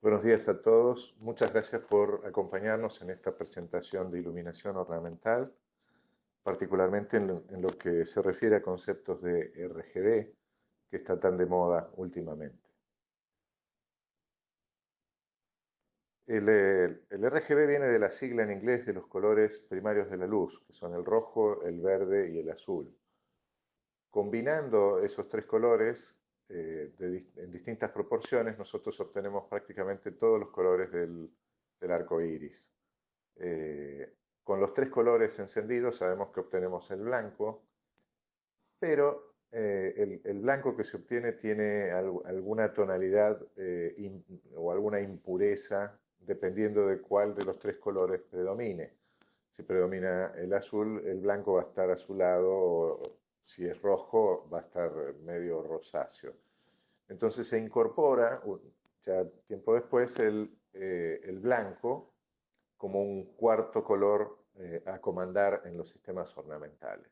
Buenos días a todos. Muchas gracias por acompañarnos en esta presentación de iluminación ornamental, particularmente en lo que se refiere a conceptos de RGB, que está tan de moda últimamente. El RGB viene de la sigla en inglés de los colores primarios de la luz, que son el rojo, el verde y el azul. Combinando esos tres colores en distintas proporciones, nosotros obtenemos prácticamente todos los colores del arco iris. Con los tres colores encendidos sabemos que obtenemos el blanco, pero el blanco que se obtiene tiene alguna tonalidad o alguna impureza dependiendo de cuál de los tres colores predomine. Si predomina el azul, el blanco va a estar azulado, o si es rojo, va a estar medio rosáceo. Entonces se incorpora, ya tiempo después, el blanco como un cuarto color a comandar en los sistemas ornamentales.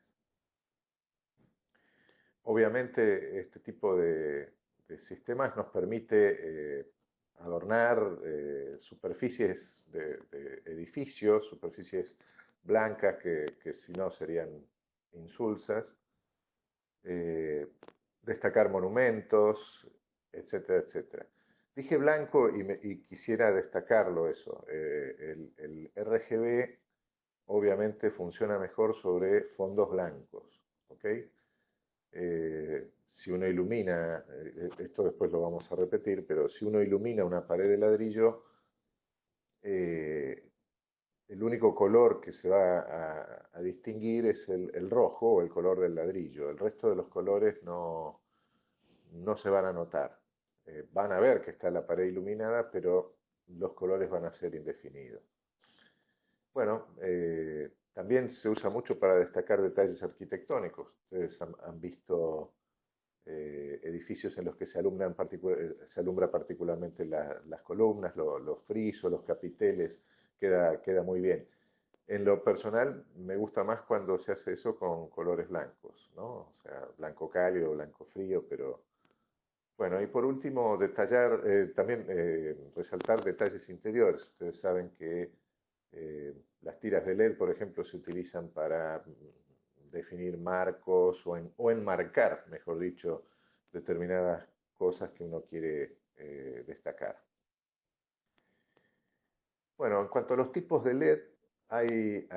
Obviamente este tipo de sistemas nos permite adornar superficies de edificios, superficies blancas que si no serían insulsas, eh, destacar monumentos, etcétera, etcétera. Dije blanco y quisiera destacarlo eso. El RGB obviamente funciona mejor sobre fondos blancos, ¿ok? Si uno ilumina, esto después lo vamos a repetir, pero si uno ilumina una pared de ladrillo, eh, el único color que se va a distinguir es el rojo o el color del ladrillo. El resto de los colores no se van a notar. Van a ver que está la pared iluminada, pero los colores van a ser indefinidos. Bueno, también se usa mucho para destacar detalles arquitectónicos. Ustedes han visto edificios en los que se alumbra particularmente las columnas, los frisos, los capiteles, queda muy bien. En lo personal, me gusta más cuando se hace eso con colores blancos, ¿no? O sea, blanco cálido, blanco frío, pero bueno, y por último, detallar, también resaltar detalles interiores. Ustedes saben que las tiras de LED, por ejemplo, se utilizan para definir marcos o enmarcar, mejor dicho, determinadas cosas que uno quiere destacar. Bueno, en cuanto a los tipos de LED, hay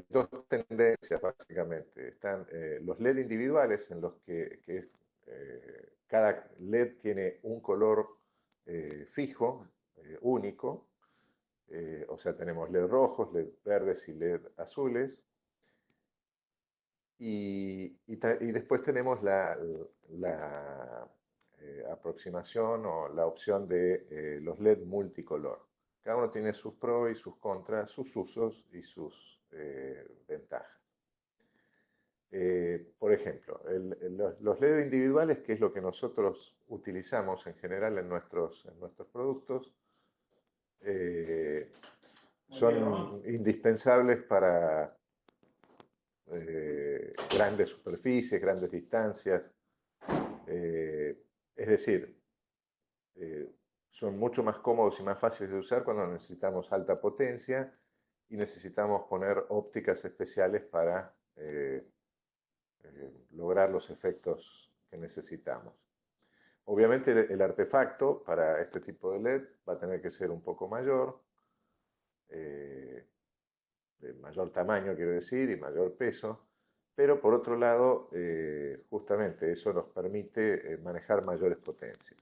dos tendencias básicamente. Están los LED individuales, en los que cada LED tiene un color fijo, único. O sea, tenemos LED rojos, LED verdes y LED azules. Y después tenemos la aproximación o la opción de los LED multicolor. Cada uno tiene sus pros y sus contras, sus usos y sus ventajas. Por ejemplo, los LED individuales, que es lo que nosotros utilizamos en general en nuestros productos, eh, son indispensables para grandes superficies, grandes distancias. Es decir, eh, son mucho más cómodos y más fáciles de usar cuando necesitamos alta potencia y necesitamos poner ópticas especiales para lograr los efectos que necesitamos. Obviamente el artefacto para este tipo de LED va a tener que ser un poco mayor, eh, de mayor tamaño quiero decir, y mayor peso, pero por otro lado, justamente eso nos permite manejar mayores potencias.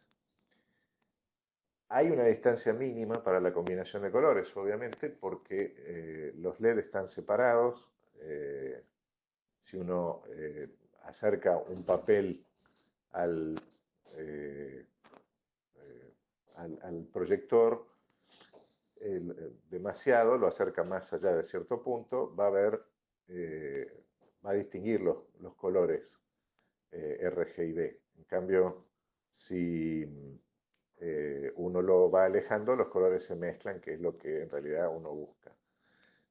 Hay una distancia mínima para la combinación de colores, obviamente, porque los LED están separados. Si uno acerca un papel al, eh, al proyector demasiado, lo acerca más allá de cierto punto, va a distinguir los colores R, G y B. En cambio, si uno lo va alejando, los colores se mezclan, que es lo que en realidad uno busca.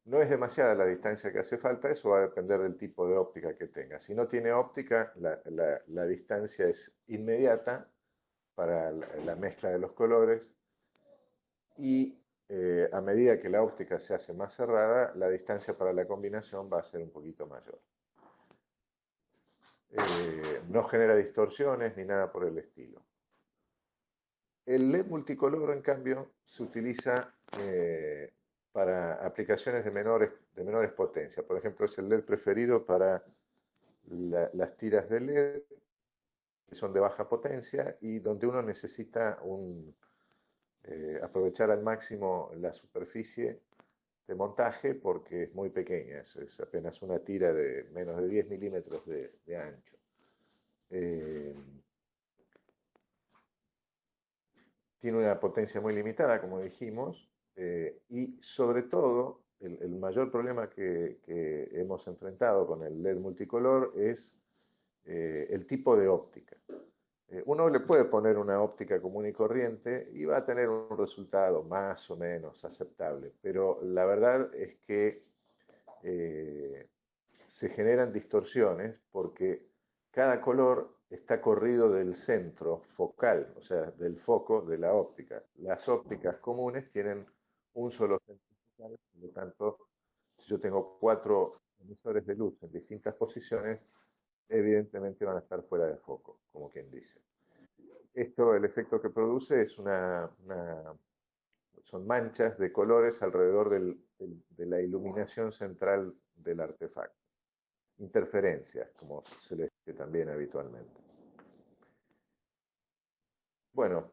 No es demasiada la distancia que hace falta, eso va a depender del tipo de óptica que tenga. Si no tiene óptica, la distancia es inmediata para la mezcla de los colores y a medida que la óptica se hace más cerrada, la distancia para la combinación va a ser un poquito mayor. No genera distorsiones ni nada por el estilo. El LED multicolor, en cambio, se utiliza para aplicaciones de menores potencias. Por ejemplo, es el LED preferido para las tiras de LED que son de baja potencia y donde uno necesita aprovechar al máximo la superficie de montaje porque es muy pequeña, es apenas una tira de menos de 10 milímetros de ancho. Tiene una potencia muy limitada, como dijimos, y sobre todo el mayor problema que hemos enfrentado con el LED multicolor es el tipo de óptica. Uno le puede poner una óptica común y corriente y va a tener un resultado más o menos aceptable, pero la verdad es que se generan distorsiones porque cada color está corrido del centro focal, o sea, del foco de la óptica. Las ópticas comunes tienen un solo centro focal, por lo tanto, si yo tengo 4 emisores de luz en distintas posiciones, evidentemente van a estar fuera de foco, como quien dice. Esto, el efecto que produce es son manchas de colores alrededor de la iluminación central del artefacto. Interferencias, como se le dice también habitualmente. Bueno,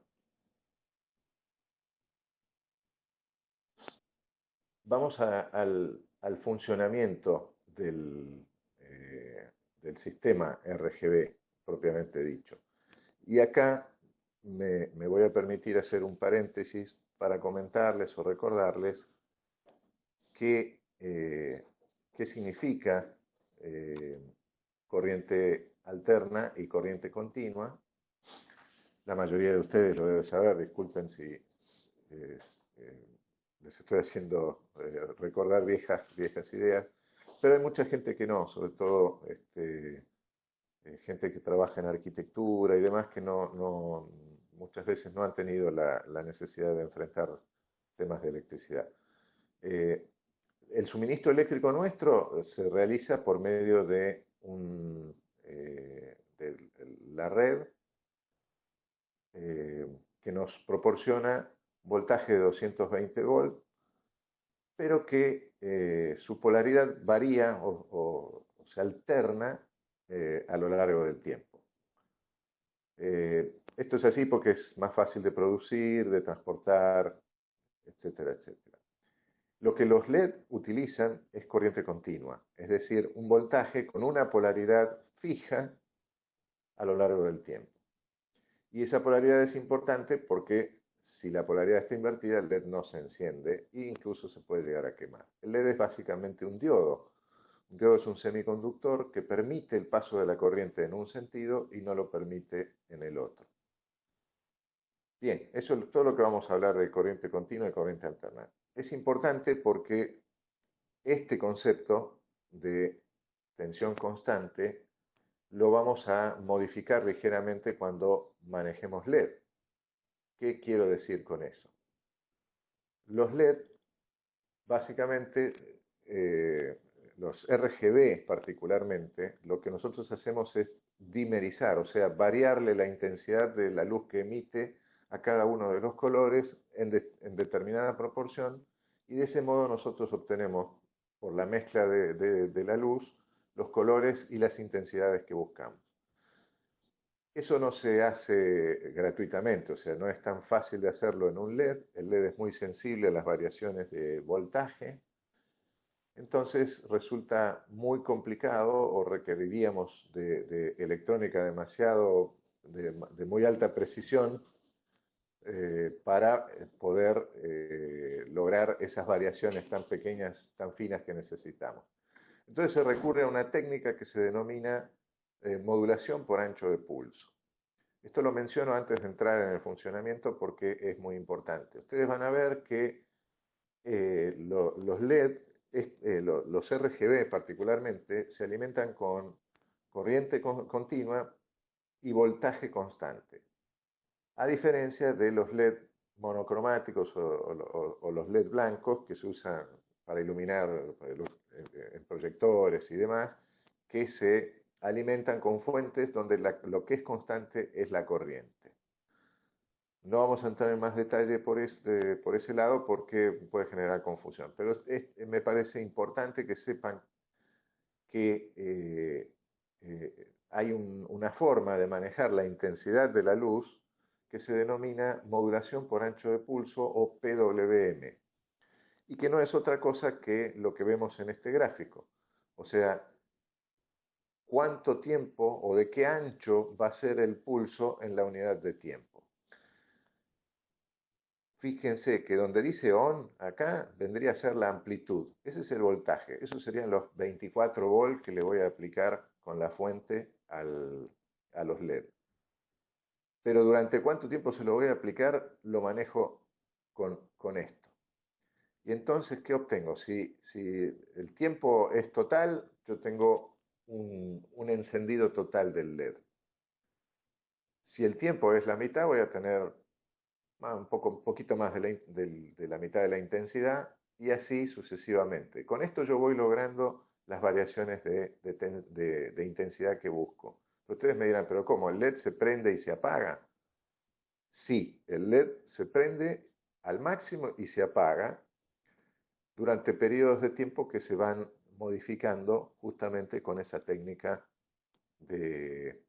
vamos al funcionamiento del sistema RGB propiamente dicho. Y acá me voy a permitir hacer un paréntesis para comentarles o recordarles qué significa corriente alterna y corriente continua. La mayoría de ustedes lo debe saber, disculpen si eh, les estoy haciendo recordar viejas ideas, pero hay mucha gente que no, sobre todo gente que trabaja en arquitectura y demás que muchas veces no han tenido la necesidad de enfrentar temas de electricidad. Eh, el suministro eléctrico nuestro se realiza por medio de la red que nos proporciona voltaje de 220 volts, pero que su polaridad varía o se alterna a lo largo del tiempo. Esto es así porque es más fácil de producir, de transportar, etcétera, etcétera. Lo que los LED utilizan es corriente continua, es decir, un voltaje con una polaridad fija a lo largo del tiempo. Y esa polaridad es importante porque si la polaridad está invertida, el LED no se enciende e incluso se puede llegar a quemar. El LED es básicamente un diodo. Un diodo es un semiconductor que permite el paso de la corriente en un sentido y no lo permite en el otro. Bien, eso es todo lo que vamos a hablar de corriente continua y corriente alterna. Es importante porque este concepto de tensión constante lo vamos a modificar ligeramente cuando manejemos LED. ¿Qué quiero decir con eso? Los LED, básicamente, los RGB particularmente, lo que nosotros hacemos es dimerizar, o sea, variarle la intensidad de la luz que emite a cada uno de los colores en determinada proporción y de ese modo nosotros obtenemos, por la mezcla de la luz, los colores y las intensidades que buscamos. Eso no se hace gratuitamente, o sea, no es tan fácil de hacerlo en un LED. El LED es muy sensible a las variaciones de voltaje, entonces resulta muy complicado o requeriríamos de electrónica de muy alta precisión para poder lograr esas variaciones tan pequeñas, tan finas que necesitamos. Entonces se recurre a una técnica que se denomina modulación por ancho de pulso. Esto lo menciono antes de entrar en el funcionamiento porque es muy importante. Ustedes van a ver que los LED, los RGB particularmente, se alimentan con corriente continua y voltaje constante. a diferencia de los LED monocromáticos o los LED blancos que se usan para iluminar en proyectores y demás, que se alimentan con fuentes donde lo que es constante es la corriente. No vamos a entrar en más detalle por ese lado porque puede generar confusión, pero me parece importante que sepan que hay una forma de manejar la intensidad de la luz que se denomina modulación por ancho de pulso o PWM, y que no es otra cosa que lo que vemos en este gráfico. O sea, cuánto tiempo o de qué ancho va a ser el pulso en la unidad de tiempo. Fíjense que donde dice on, acá vendría a ser la amplitud. Ese es el voltaje. Esos serían los 24 volts que le voy a aplicar con la fuente a los LED. Pero durante cuánto tiempo se lo voy a aplicar, lo manejo con esto. Y entonces, ¿qué obtengo? Si el tiempo es total, yo tengo un encendido total del LED. Si el tiempo es la mitad, voy a tener un poquito más de la mitad de la intensidad y así sucesivamente. Con esto yo voy logrando las variaciones de intensidad que busco. Ustedes me dirán, pero ¿cómo? ¿El LED se prende y se apaga? Sí, el LED se prende al máximo y se apaga durante periodos de tiempo que se van modificando justamente con esa técnica de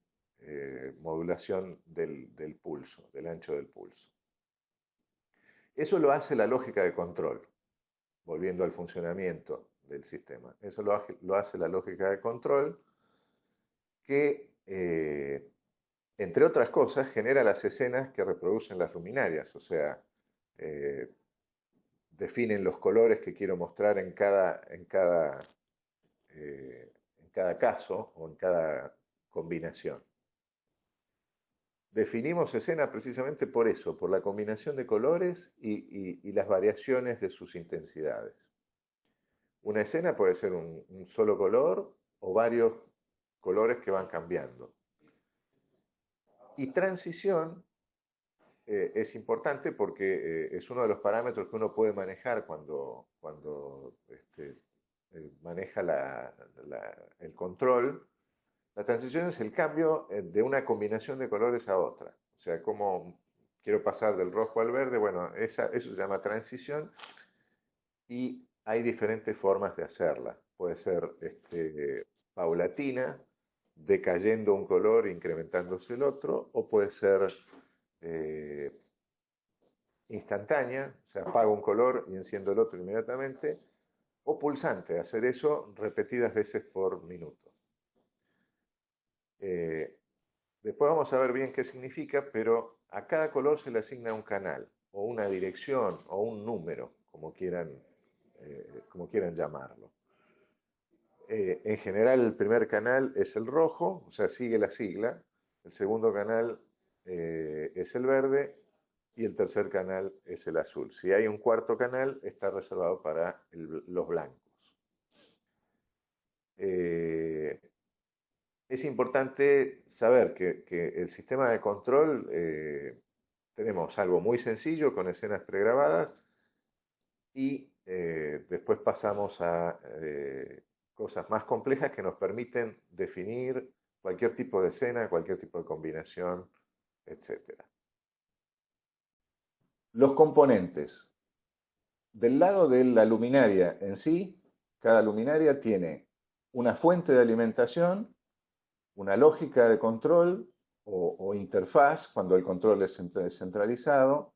modulación del pulso, del ancho del pulso. Eso lo hace la lógica de control, volviendo al funcionamiento del sistema. Eso lo hace la lógica de control que, entre otras cosas, genera las escenas que reproducen las luminarias, o sea, definen los colores que quiero mostrar en cada caso o en cada combinación. Definimos escena precisamente por eso, por la combinación de colores y las variaciones de sus intensidades. Una escena puede ser un solo color o varios colores que van cambiando. Y transición es importante porque es uno de los parámetros que uno puede manejar cuando maneja el control. La transición es el cambio de una combinación de colores a otra. O sea, como quiero pasar del rojo al verde, bueno, eso se llama transición y hay diferentes formas de hacerla. Puede ser paulatina, decayendo un color, incrementándose el otro, o puede ser instantánea, o sea, apago un color y enciendo el otro inmediatamente, o pulsante, hacer eso repetidas veces por minuto. Después vamos a ver bien qué significa, pero a cada color se le asigna un canal, o una dirección, o un número, como quieran llamarlo. En general, el primer canal es el rojo, o sea, sigue la sigla. El segundo canal es el verde y el tercer canal es el azul. Si hay un cuarto canal, está reservado para los blancos. Es importante saber que el sistema de control, tenemos algo muy sencillo con escenas pregrabadas y después pasamos a cosas más complejas que nos permiten definir cualquier tipo de escena, cualquier tipo de combinación, etc. Los componentes. Del lado de la luminaria en sí, cada luminaria tiene una fuente de alimentación, una lógica de control o interfaz cuando el control es centralizado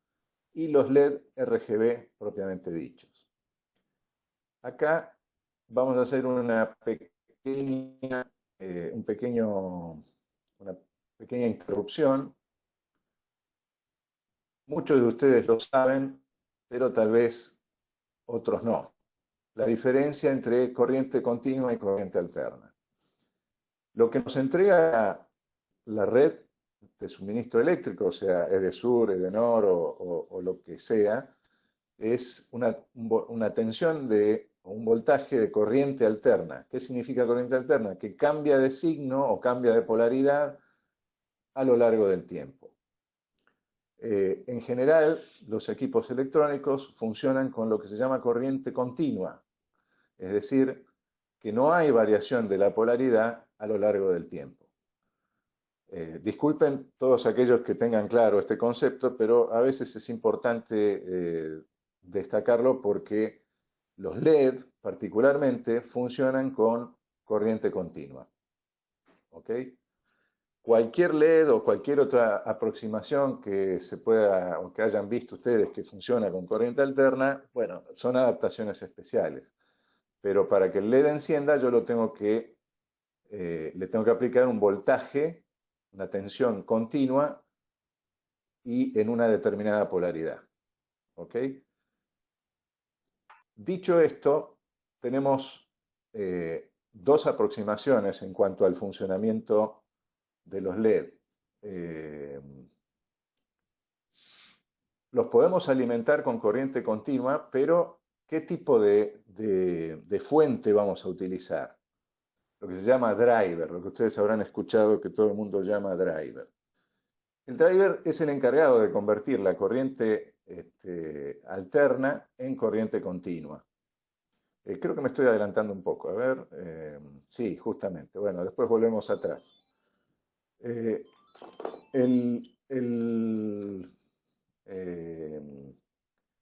y los LED RGB propiamente dichos. Acá vamos a hacer una pequeña interrupción. Muchos de ustedes lo saben, pero tal vez otros no. La diferencia entre corriente continua y corriente alterna. Lo que nos entrega la red de suministro eléctrico, o sea, Edesur, Edenor o lo que sea, es una tensión de un voltaje de corriente alterna. ¿Qué significa corriente alterna? Que cambia de signo o cambia de polaridad a lo largo del tiempo. En general, los equipos electrónicos funcionan con lo que se llama corriente continua, es decir, que no hay variación de la polaridad a lo largo del tiempo. Disculpen todos aquellos que tengan claro este concepto, pero a veces es importante destacarlo porque los LED particularmente funcionan con corriente continua. ¿Ok? Cualquier LED o cualquier otra aproximación que se pueda o que hayan visto ustedes que funciona con corriente alterna, bueno, son adaptaciones especiales. Pero para que el LED encienda, yo le tengo que aplicar un voltaje, una tensión continua y en una determinada polaridad. ¿Ok? Dicho esto, tenemos dos aproximaciones en cuanto al funcionamiento de los LED. Eh, los podemos alimentar con corriente continua, pero ¿qué tipo de fuente vamos a utilizar? Lo que se llama driver, lo que ustedes habrán escuchado que todo el mundo llama driver. El driver es el encargado de convertir la corriente alterna en corriente continua. Creo que me estoy adelantando un poco. A ver, sí, justamente. Bueno, después volvemos atrás. Eh, el, el, eh,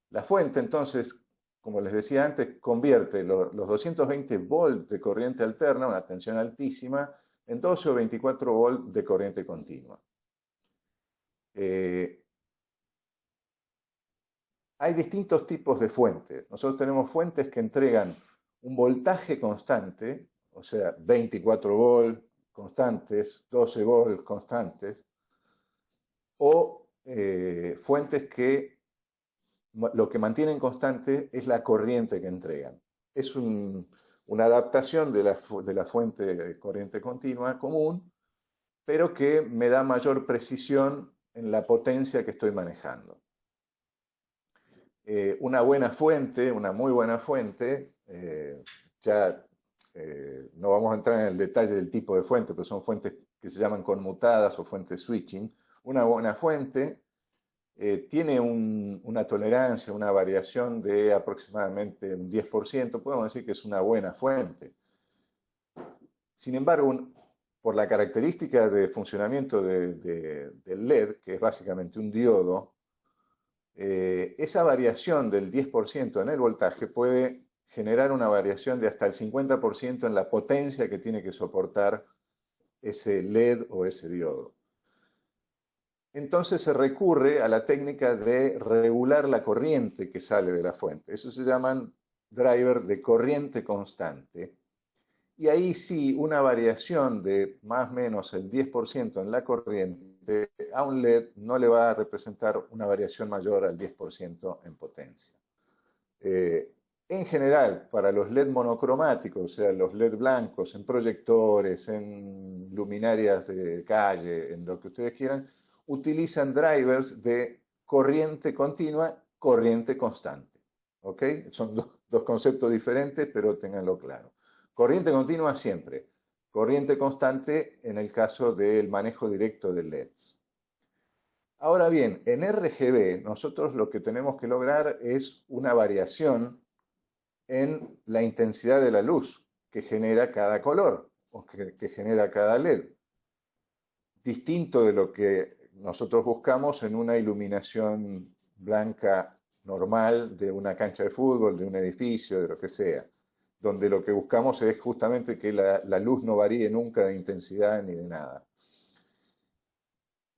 la fuente, entonces, como les decía antes, convierte los 220 volts de corriente alterna, una tensión altísima, en 12 o 24 volts de corriente continua. Eh, Hay distintos tipos de fuentes. Nosotros tenemos fuentes que entregan un voltaje constante, o sea, 24 volts constantes, 12 volts constantes, o fuentes que lo que mantienen constante es la corriente que entregan. Es una adaptación de la fuente de corriente continua común, pero que me da mayor precisión en la potencia que estoy manejando. Una buena fuente, una muy buena fuente, ya no vamos a entrar en el detalle del tipo de fuente, pero son fuentes que se llaman conmutadas o fuentes switching. Una buena fuente tiene una tolerancia, una variación de aproximadamente un 10%, podemos decir que es una buena fuente. Sin embargo, por la característica de funcionamiento del LED, que es básicamente un diodo, esa variación del 10% en el voltaje puede generar una variación de hasta el 50% en la potencia que tiene que soportar ese LED o ese diodo. Entonces se recurre a la técnica de regular la corriente que sale de la fuente. Eso se llaman driver de corriente constante. Y ahí sí, una variación de más o menos el 10% en la corriente a un LED no le va a representar una variación mayor al 10% en potencia. En general, para los LED monocromáticos, o sea, los LED blancos, en proyectores, en luminarias de calle, en lo que ustedes quieran, utilizan drivers de corriente continua, corriente constante. ¿Ok? Son dos conceptos diferentes, pero ténganlo claro. Corriente continua siempre. Corriente constante en el caso del manejo directo de LEDs. Ahora bien, en RGB nosotros lo que tenemos que lograr es una variación en la intensidad de la luz que genera cada color o que genera cada LED. Distinto de lo que nosotros buscamos en una iluminación blanca normal de una cancha de fútbol, de un edificio, de lo que sea, donde lo que buscamos es justamente que la luz no varíe nunca de intensidad ni de nada.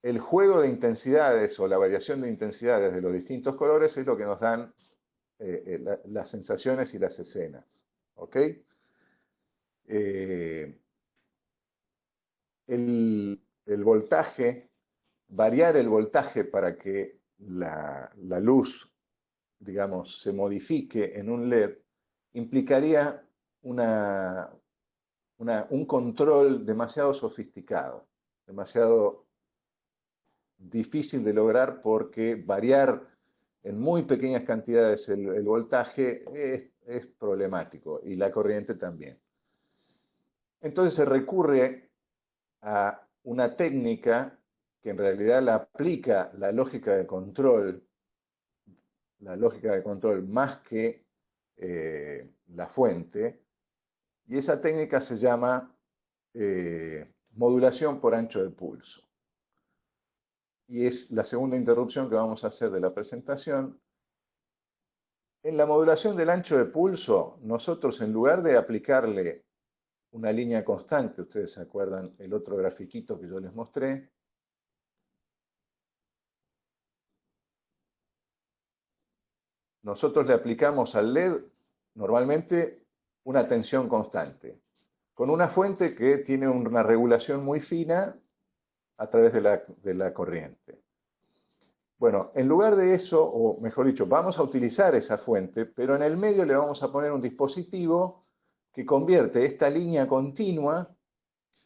El juego de intensidades o la variación de intensidades de los distintos colores es lo que nos dan las sensaciones y las escenas. ¿Ok? El voltaje, variar el voltaje para que la luz, digamos, se modifique en un LED, implicaría un control demasiado sofisticado, demasiado difícil de lograr porque variar en muy pequeñas cantidades el voltaje es problemático y la corriente también. Entonces se recurre a una técnica que en realidad la aplica la lógica de control más que la fuente, y esa técnica se llama modulación por ancho de pulso. Y es la segunda interrupción que vamos a hacer de la presentación. En la modulación del ancho de pulso, nosotros en lugar de aplicarle una línea constante, ustedes se acuerdan el otro grafiquito que yo les mostré, nosotros le aplicamos al LED normalmente una tensión constante, con una fuente que tiene una regulación muy fina a través de la corriente. Bueno, en lugar de eso, o mejor dicho, vamos a utilizar esa fuente, pero en el medio le vamos a poner un dispositivo que convierte esta línea continua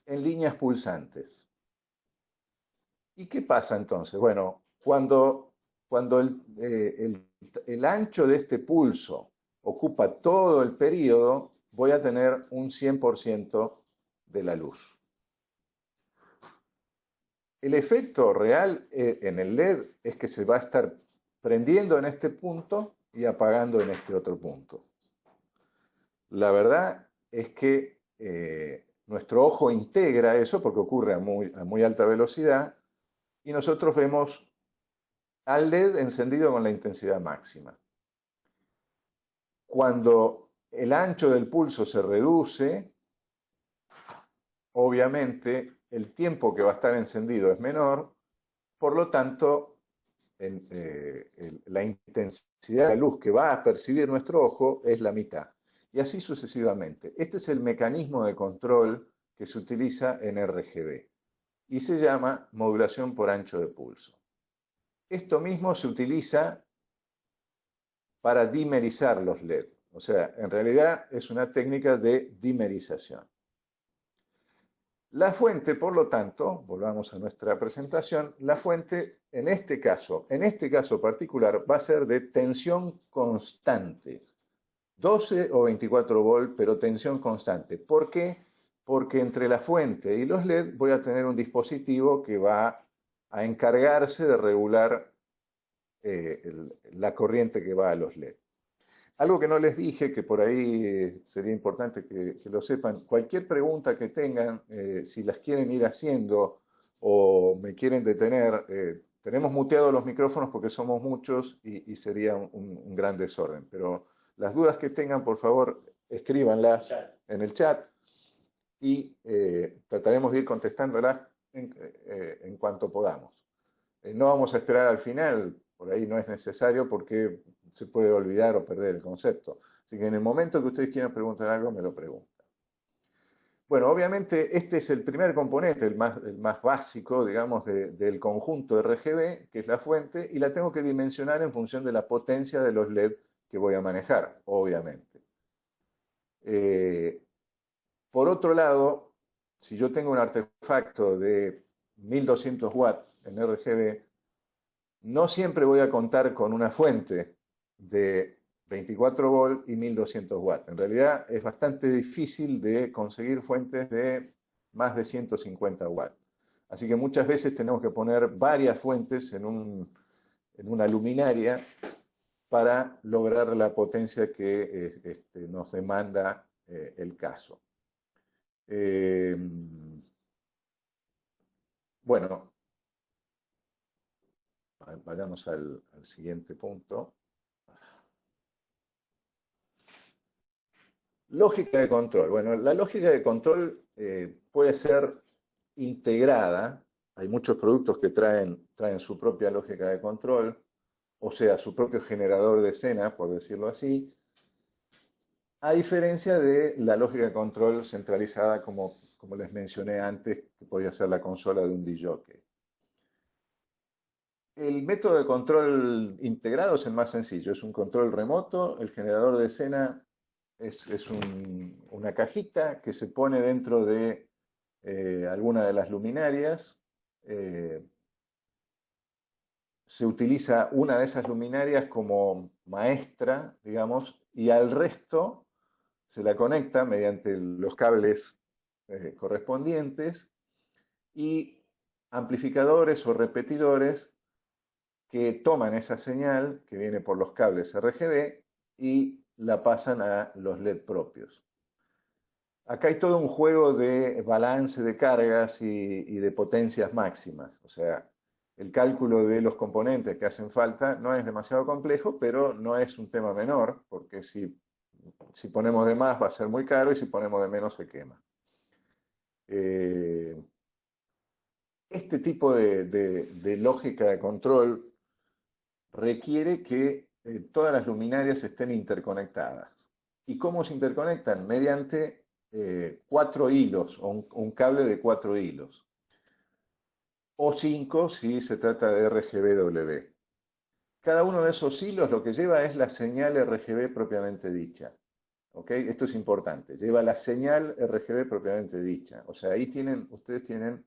en líneas pulsantes. ¿Y qué pasa entonces? Bueno, cuando el ancho de este pulso ocupa todo el periodo, voy a tener un 100% de la luz. El efecto real en el LED es que se va a estar prendiendo en este punto y apagando en este otro punto. La verdad es que nuestro ojo integra eso porque ocurre a muy alta velocidad y nosotros vemos al LED encendido con la intensidad máxima. Cuando el ancho del pulso se reduce, obviamente el tiempo que va a estar encendido es menor, por lo tanto, la intensidad de la luz que va a percibir nuestro ojo es la mitad. Y así sucesivamente. Este es el mecanismo de control que se utiliza en RGB y se llama modulación por ancho de pulso. Esto mismo se utiliza para dimerizar los LED. O sea, en realidad es una técnica de dimerización. La fuente, por lo tanto, volvamos a nuestra presentación, la fuente en este caso particular, va a ser de tensión constante. 12 o 24 volt, pero tensión constante. ¿Por qué? Porque entre la fuente y los LED voy a tener un dispositivo que va a encargarse de regular la corriente que va a los LED. Algo que no les dije, que por ahí sería importante que lo sepan, cualquier pregunta que tengan, si las quieren ir haciendo o me quieren detener, tenemos muteados los micrófonos porque somos muchos y sería un gran desorden. Pero las dudas que tengan, por favor, escríbanlas en el chat y trataremos de ir contestándolas en cuanto podamos. No vamos a esperar al final, por ahí no es necesario porque se puede olvidar o perder el concepto. Así que en el momento que ustedes quieran preguntar algo, me lo preguntan. Bueno, obviamente este es el primer componente, el más básico, digamos, del conjunto RGB, que es la fuente, y la tengo que dimensionar en función de la potencia de los LED que voy a manejar, obviamente. Por otro lado, si yo tengo un artefacto de 1200 watts en RGB, no siempre voy a contar con una fuente de 24 volt y 1200 watts. En realidad es bastante difícil de conseguir fuentes de más de 150 watts. Así que muchas veces tenemos que poner varias fuentes en una luminaria para lograr la potencia que nos demanda el caso. Bueno, vayamos al siguiente punto. Lógica de control. Bueno, la lógica de control puede ser integrada. Hay muchos productos que traen su propia lógica de control, o sea, su propio generador de escena, por decirlo así, a diferencia de la lógica de control centralizada, como les mencioné antes, que podía ser la consola de un DJ. El método de control integrado es el más sencillo, es un control remoto, el generador de escena es una cajita que se pone dentro de alguna de las luminarias. Se utiliza una de esas luminarias como maestra, digamos, y al resto se la conecta mediante los cables correspondientes y amplificadores o repetidores que toman esa señal que viene por los cables RGB y la pasan a los LED propios. Acá hay todo un juego de balance de cargas y de potencias máximas. O sea, el cálculo de los componentes que hacen falta no es demasiado complejo, pero no es un tema menor, porque si ponemos de más va a ser muy caro y si ponemos de menos se quema. Este tipo de lógica de control requiere que todas las luminarias estén interconectadas. ¿Y cómo se interconectan? Mediante 4 hilos o un cable de 4 hilos. O 5 si se trata de RGBW. Cada uno de esos hilos lo que lleva es la señal RGB propiamente dicha. ¿Ok? Esto es importante. Lleva la señal RGB propiamente dicha. O sea, ahí ustedes tienen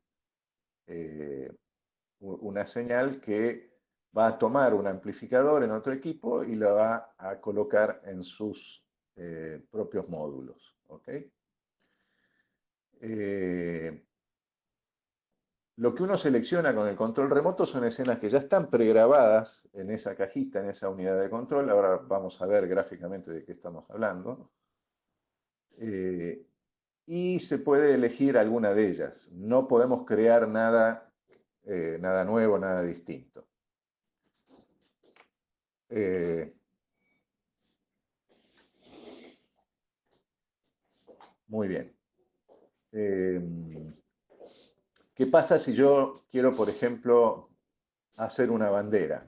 una señal que va a tomar un amplificador en otro equipo y la va a colocar en sus propios módulos. ¿Ok? Lo que uno selecciona con el control remoto son escenas que ya están pregrabadas en esa cajita, en esa unidad de control. Ahora vamos a ver gráficamente de qué estamos hablando. Y se puede elegir alguna de ellas. No podemos crear nada nuevo, nada distinto. Muy bien. ¿Qué pasa si yo quiero, por ejemplo, hacer una bandera?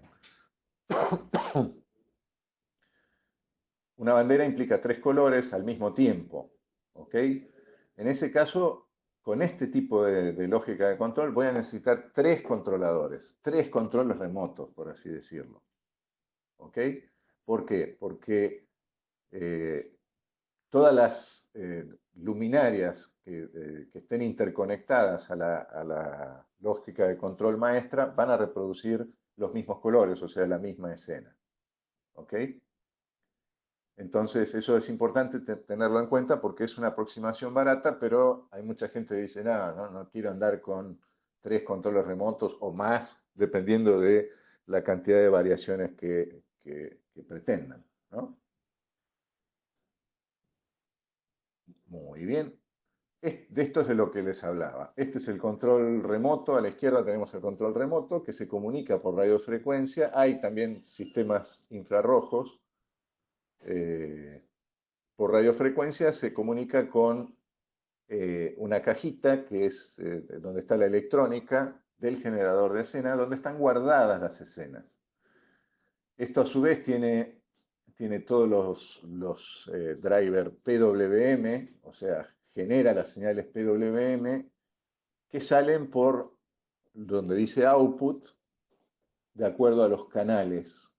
Una bandera implica 3 colores al mismo tiempo, ¿ok? En ese caso, con este tipo de lógica de control, voy a necesitar 3 controladores, 3 controles remotos, por así decirlo, ¿ok? ¿Por qué? Porque todas las luminarias que estén interconectadas a la lógica de control maestra van a reproducir los mismos colores, o sea, la misma escena, ¿ok? Entonces, eso es importante tenerlo en cuenta porque es una aproximación barata, pero hay mucha gente que dice, no quiero andar con 3 controles remotos o más, dependiendo de la cantidad de variaciones que pretendan, ¿no? Muy bien. De esto es de lo que les hablaba. Este es el control remoto. A la izquierda tenemos el control remoto que se comunica por radiofrecuencia. Hay también sistemas infrarrojos. Eh, por radiofrecuencia se comunica con una cajita que es donde está la electrónica del generador de escena, donde están guardadas las escenas. Esto a su vez tiene todos los drivers PWM, o sea, genera las señales PWM que salen por donde dice output de acuerdo a los canales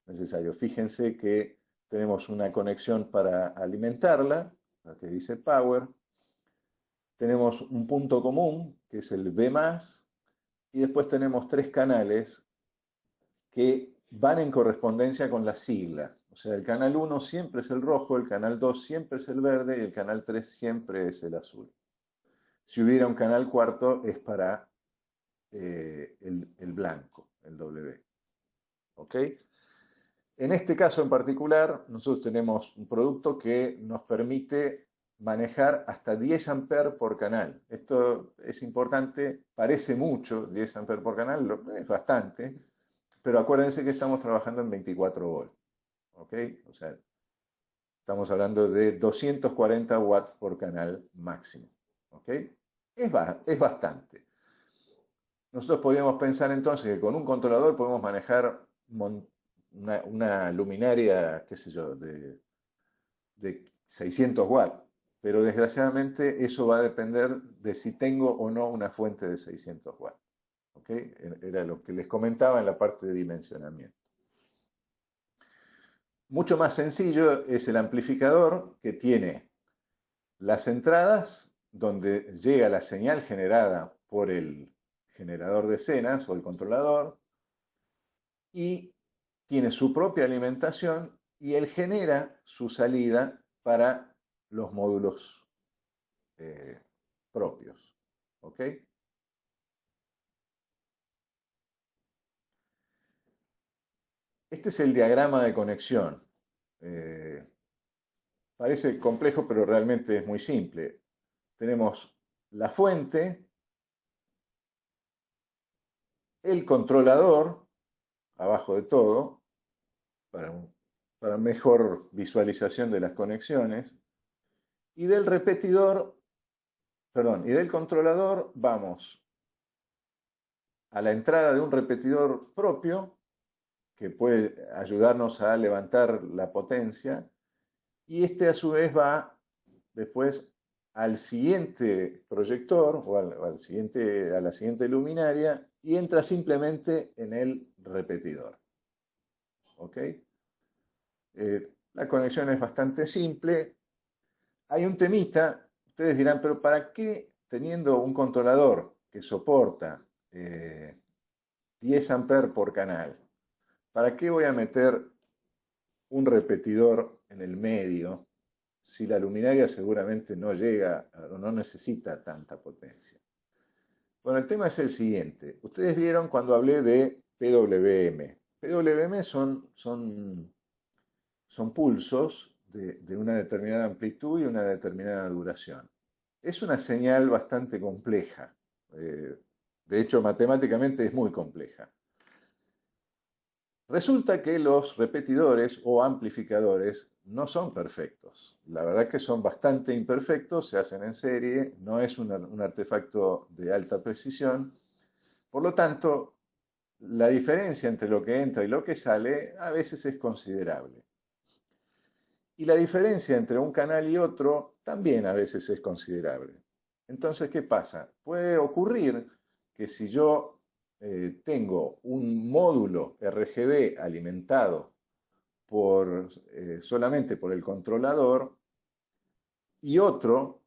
necesarios. Fíjense que tenemos una conexión para alimentarla, la que dice power, tenemos un punto común, que es el B+, y después tenemos 3 canales que van en correspondencia con la sigla. O sea, el canal 1 siempre es el rojo, el canal 2 siempre es el verde y el canal 3 siempre es el azul. Si hubiera un canal cuarto es para el blanco, el W. ¿Ok? En este caso en particular, nosotros tenemos un producto que nos permite manejar hasta 10 amperes por canal. Esto es importante, parece mucho, 10 amperes por canal, es bastante, pero acuérdense que estamos trabajando en 24 volts. ¿Ok? O sea, estamos hablando de 240 watts por canal máximo. ¿Ok? Es bastante. Nosotros podríamos pensar entonces que con un controlador podemos manejar una luminaria, qué sé yo, de 600 watts, pero desgraciadamente eso va a depender de si tengo o no una fuente de 600 watts. ¿Ok? Era lo que les comentaba en la parte de dimensionamiento. Mucho más sencillo es el amplificador que tiene las entradas donde llega la señal generada por el generador de escenas o el controlador y tiene su propia alimentación y él genera su salida para los módulos propios. ¿Ok? Este es el diagrama de conexión. Eh, Parece complejo, pero realmente es muy simple. Tenemos la fuente, el controlador, abajo de todo, para, para mejor visualización de las conexiones, y del repetidor, perdón, y del controlador vamos a la entrada de un repetidor propio que puede ayudarnos a levantar la potencia, y este a su vez va después al siguiente proyector o a la siguiente luminaria y entra simplemente en el repetidor. ¿Ok? La conexión es bastante simple. Hay un temita, ustedes dirán, pero ¿para qué teniendo un controlador que soporta 10 amperes por canal? ¿Para qué voy a meter un repetidor en el medio si la luminaria seguramente no llega o no necesita tanta potencia? Bueno, el tema es el siguiente. Ustedes vieron cuando hablé de PWM. PWM son pulsos de una determinada amplitud y una determinada duración. Es una señal bastante compleja. De hecho, matemáticamente es muy compleja. Resulta que los repetidores o amplificadores no son perfectos. La verdad que son bastante imperfectos, se hacen en serie, no es un artefacto de alta precisión. Por lo tanto, la diferencia entre lo que entra y lo que sale a veces es considerable. Y la diferencia entre un canal y otro también a veces es considerable. Entonces, ¿qué pasa? Puede ocurrir que si yo tengo un módulo RGB alimentado solamente por el controlador y otro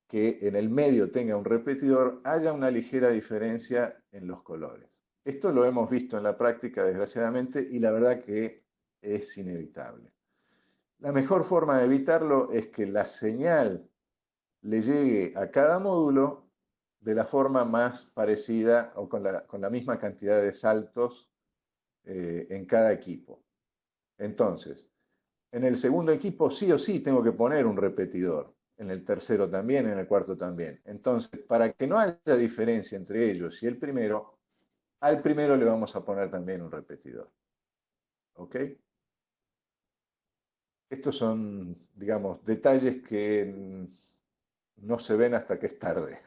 que en el medio tenga un repetidor, haya una ligera diferencia en los colores. Esto lo hemos visto en la práctica, desgraciadamente, y la verdad que es inevitable. La mejor forma de evitarlo es que la señal le llegue a cada módulo de la forma más parecida o con la misma cantidad de saltos en cada equipo. Entonces, en el segundo equipo sí o sí tengo que poner un repetidor, en el tercero también, en el cuarto también. Entonces, para que no haya diferencia entre ellos y el primero, al primero le vamos a poner también un repetidor. ¿Ok? Estos son, digamos, detalles que no se ven hasta que es tarde.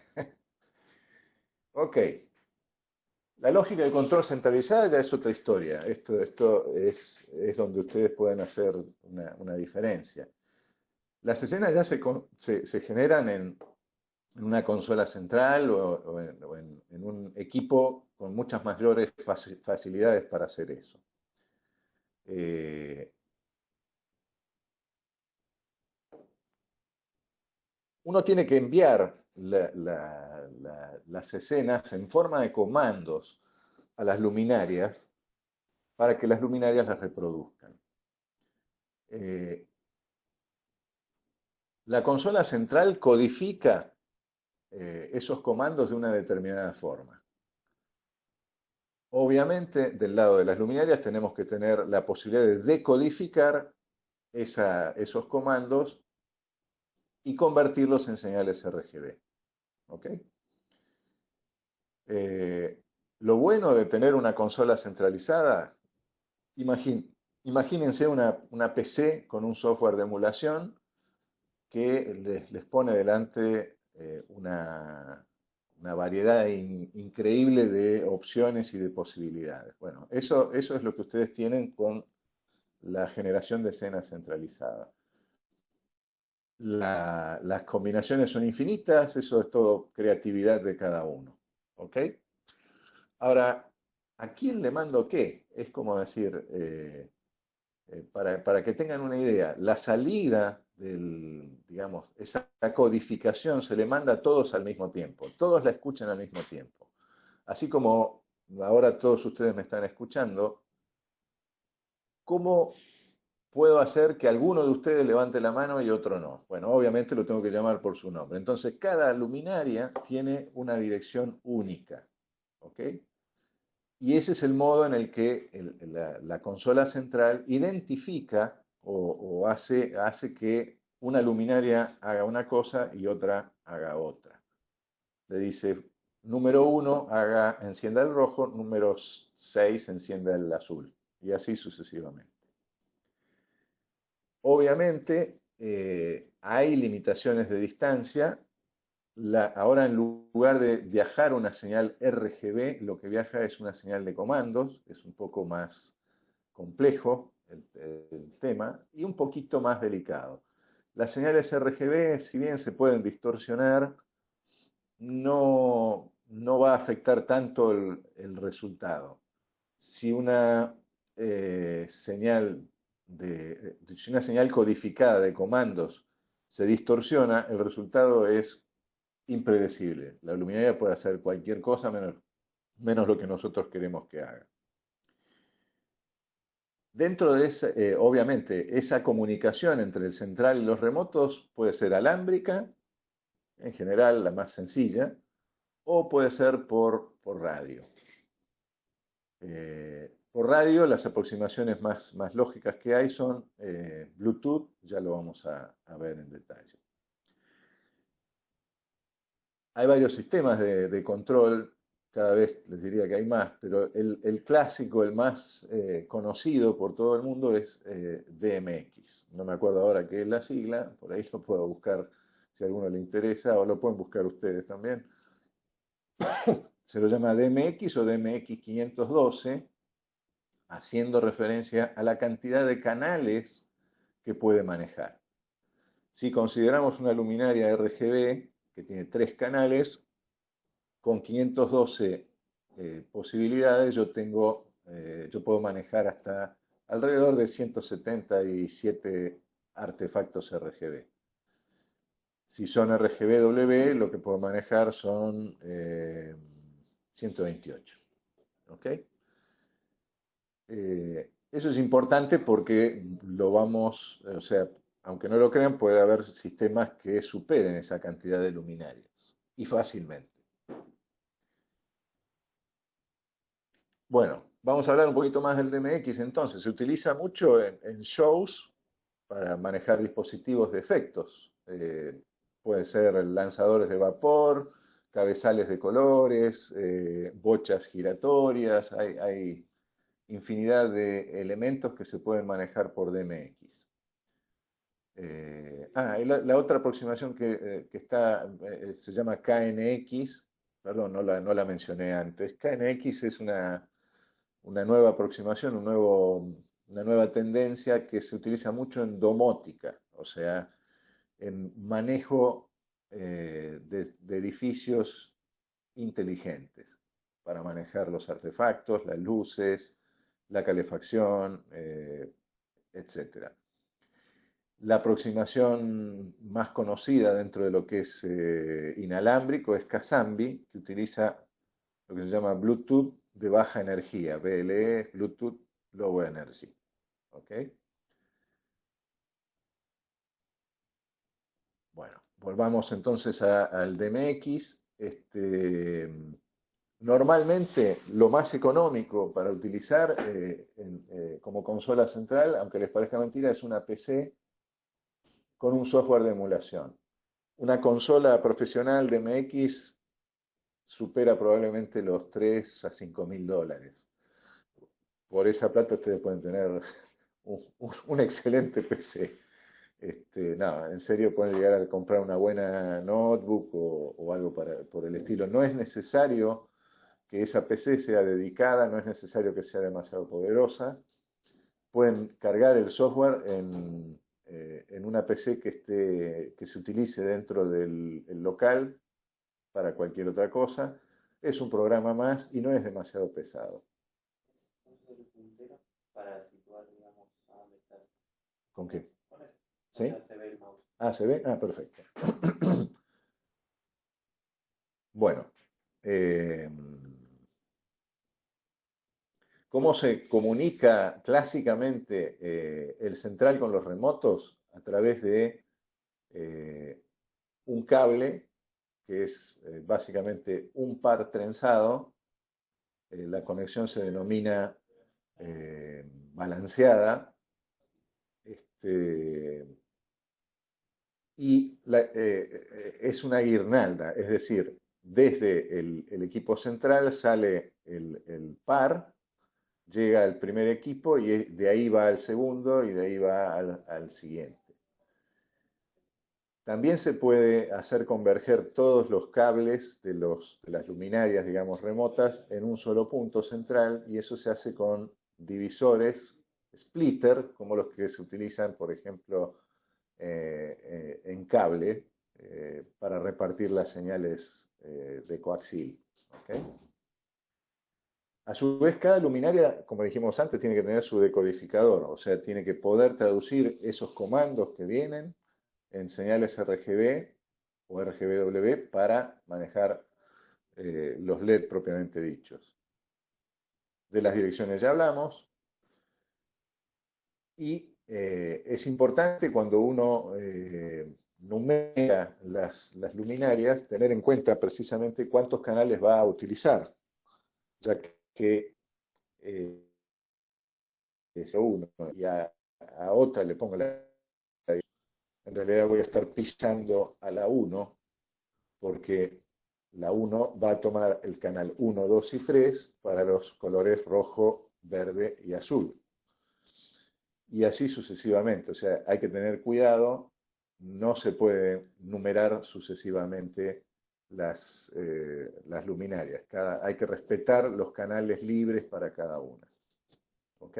Ok, la lógica de control centralizada ya es otra historia. Esto es donde ustedes pueden hacer una diferencia. Las escenas ya se generan en una consola central o en un equipo con muchas mayores facilidades para hacer eso. Eh, Uno tiene que enviar las escenas en forma de comandos a las luminarias para que las luminarias las reproduzcan. Eh, la consola central codifica esos comandos de una determinada forma. Obviamente, del lado de las luminarias tenemos que tener la posibilidad de decodificar esos comandos y convertirlos en señales RGB. ¿Ok? Eh, lo bueno de tener una consola centralizada, imagínense una PC con un software de emulación que les pone delante una variedad increíble de opciones y de posibilidades. Bueno, eso es lo que ustedes tienen con la generación de escenas centralizada. Las combinaciones son infinitas, eso es todo creatividad de cada uno. ¿Ok? Ahora, ¿a quién le mando qué? Es como decir, para que tengan una idea, la salida digamos, esa codificación se le manda a todos al mismo tiempo, todos la escuchan al mismo tiempo. Así como ahora todos ustedes me están escuchando, ¿cómo puedo hacer que alguno de ustedes levante la mano y otro no? Bueno, obviamente lo tengo que llamar por su nombre. Entonces, cada luminaria tiene una dirección única, ¿ok? Y ese es el modo en el que la consola central identifica o hace que una luminaria haga una cosa y otra haga otra. Le dice, número 1 encienda el rojo, número 6 encienda el azul, y así sucesivamente. Obviamente, hay limitaciones de distancia. Ahora, en lugar de viajar una señal RGB, lo que viaja es una señal de comandos. Es un poco más complejo el tema y un poquito más delicado. Las señales RGB, si bien se pueden distorsionar, no va a afectar tanto el resultado. Si una señal si una señal codificada de comandos se distorsiona, el resultado es impredecible. La luminaria puede hacer cualquier cosa menos lo que nosotros queremos que haga. Dentro de esa, obviamente, esa comunicación entre el central y los remotos puede ser alámbrica, en general la más sencilla, o puede ser por radio. Por radio, las aproximaciones más lógicas que hay son Bluetooth, ya lo vamos a ver en detalle. Hay varios sistemas de control, cada vez les diría que hay más, pero el clásico, el más conocido por todo el mundo es DMX. No me acuerdo ahora qué es la sigla, por ahí lo puedo buscar si a alguno le interesa, o lo pueden buscar ustedes también. Se lo llama DMX o DMX 512, haciendo referencia a la cantidad de canales que puede manejar. Si consideramos una luminaria RGB que tiene 3 canales, con 512 posibilidades yo puedo manejar hasta alrededor de 177 artefactos RGB. Si son RGBW, lo que puedo manejar son 128. ¿Ok? Eso es importante porque o sea, aunque no lo crean, puede haber sistemas que superen esa cantidad de luminarias y fácilmente. Bueno, vamos a hablar un poquito más del DMX entonces. Se utiliza mucho en shows para manejar dispositivos de efectos. Puede ser lanzadores de vapor, cabezales de colores, bochas giratorias. Hay infinidad de elementos que se pueden manejar por DMX. Y la otra aproximación que se llama KNX, perdón, no la mencioné antes. KNX es una nueva aproximación, una nueva tendencia que se utiliza mucho en domótica, o sea, en manejo de edificios inteligentes, para manejar los artefactos, las luces, la calefacción, etc. La aproximación más conocida dentro de lo que es inalámbrico es Kazambi, que utiliza lo que se llama Bluetooth de baja energía, BLE, Bluetooth Low Energy. ¿Ok? Bueno, volvamos entonces al DMX. Normalmente lo más económico para utilizar como consola central, aunque les parezca mentira, es una PC con un software de emulación. Una consola profesional de MX supera probablemente los 3 a 5 mil dólares. Por esa plata ustedes pueden tener un excelente PC. No, en serio pueden llegar a comprar una buena notebook o algo por el estilo. No es necesario que esa PC sea dedicada, no es necesario que sea demasiado poderosa. Pueden cargar el software en una PC que se utilice dentro del local para cualquier otra cosa. Es un programa más y no es demasiado pesado. Para situar, digamos, a dónde está. ¿Con qué? Con eso. ¿Sí? O sea, se ve el mouse. Ah, ¿se ve? Ah, perfecto. Bueno, ¿cómo se comunica clásicamente el central con los remotos? A través de un cable que es básicamente un par trenzado la conexión se denomina balanceada, y es una guirnalda, es decir, desde el equipo central sale el par, llega al primer equipo y de ahí va al segundo y de ahí va al siguiente. También se puede hacer converger todos los cables de las luminarias, digamos, remotas en un solo punto central, y eso se hace con divisores, splitter, como los que se utilizan, por ejemplo, en cable, para repartir las señales de coaxil. ¿Okay? A su vez, cada luminaria, como dijimos antes, tiene que tener su decodificador, o sea, tiene que poder traducir esos comandos que vienen en señales RGB o RGBW para manejar los LED propiamente dichos. De las direcciones ya hablamos, y es importante cuando uno numera las luminarias tener en cuenta precisamente cuántos canales va a utilizar, ya que a uno y a otra le pongo en realidad voy a estar pisando a la 1, porque la 1 va a tomar el canal 1, 2 y 3 para los colores rojo, verde y azul. Y así sucesivamente, o sea, hay que tener cuidado, no se puede numerar sucesivamente las luminarias. Hay que respetar los canales libres para cada una. ¿Ok?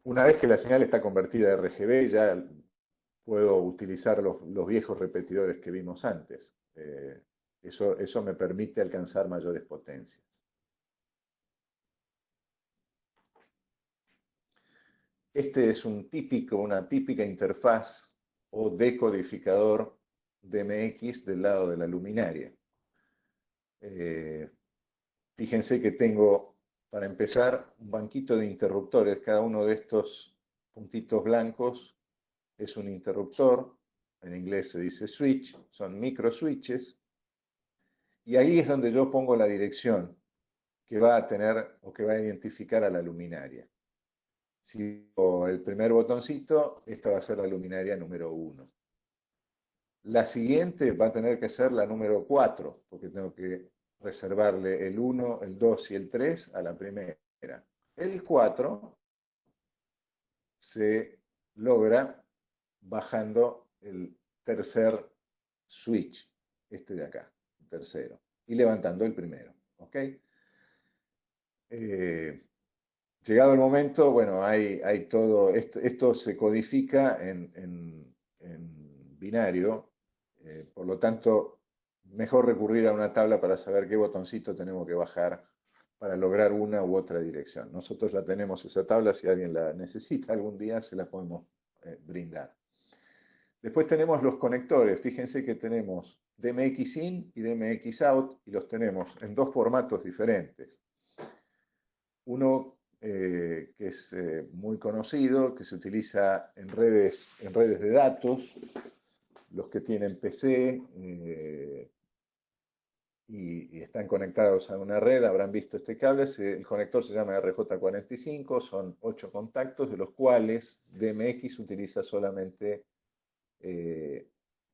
Una vez que la señal está convertida a RGB, ya puedo utilizar los viejos repetidores que vimos antes. Eso me permite alcanzar mayores potencias. Este es una típica interfaz o decodificador DMX del lado de la luminaria. Fíjense que tengo, para empezar, un banquito de interruptores. Cada uno de estos puntitos blancos es un interruptor. En inglés se dice switch, son micro switches. Y ahí es donde yo pongo la dirección que va a tener o que va a identificar a la luminaria. Si pongo el primer botoncito, esta va a ser la luminaria número 1. La siguiente va a tener que ser la número 4, porque tengo que reservarle el 1, el 2 y el 3 a la primera. El 4 se logra bajando el tercer switch, este de acá, el tercero, y levantando el primero. ¿Ok? Llegado el momento, bueno, hay todo, esto se codifica en binario, por lo tanto, mejor recurrir a una tabla para saber qué botoncito tenemos que bajar para lograr una u otra dirección. Nosotros la tenemos esa tabla, si alguien la necesita algún día se la podemos brindar. Después tenemos los conectores, fíjense que tenemos DMX in y DMX out, y los tenemos en dos formatos diferentes. Uno que es muy conocido, que se utiliza en redes de datos, los que tienen PC y están conectados a una red habrán visto este cable. El conector se llama RJ45, son 8 contactos, de los cuales DMX utiliza solamente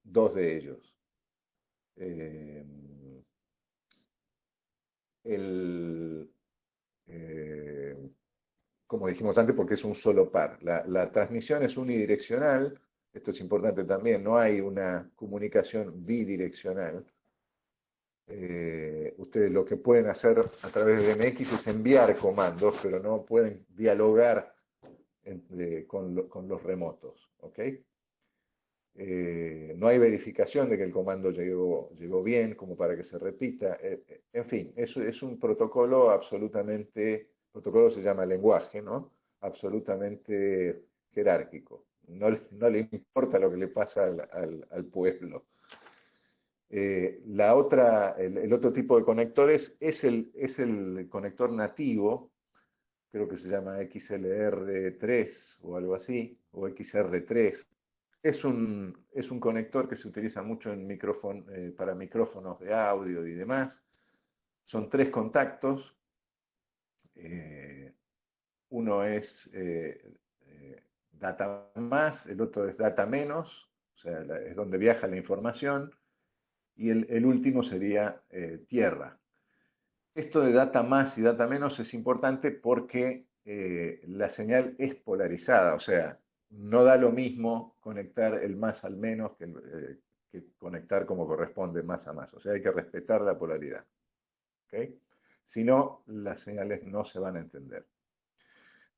2 de ellos. El, como dijimos antes, porque es un solo par. La transmisión es unidireccional, esto es importante también, no hay una comunicación bidireccional. Ustedes lo que pueden hacer a través de MX es enviar comandos, pero no pueden dialogar con los remotos. ¿Ok? No hay verificación de que el comando llegó bien, como para que se repita. En fin, es un protocolo absolutamente, protocolo se llama lenguaje, ¿no? Absolutamente jerárquico. No le importa lo que le pasa al pueblo. El otro tipo de conectores es el conector nativo, creo que se llama XLR3 o algo así, o XR3. Es un conector que se utiliza mucho en para micrófonos de audio y demás. Son tres contactos. eh, Uno es data más, el otro es data menos, o sea, es donde viaja la información, y el último sería tierra. Esto de data más y data menos es importante porque la señal es polarizada, o sea, no da lo mismo conectar el más al menos que conectar como corresponde más a más. O sea, hay que respetar la polaridad. ¿Okay? Si no, las señales no se van a entender.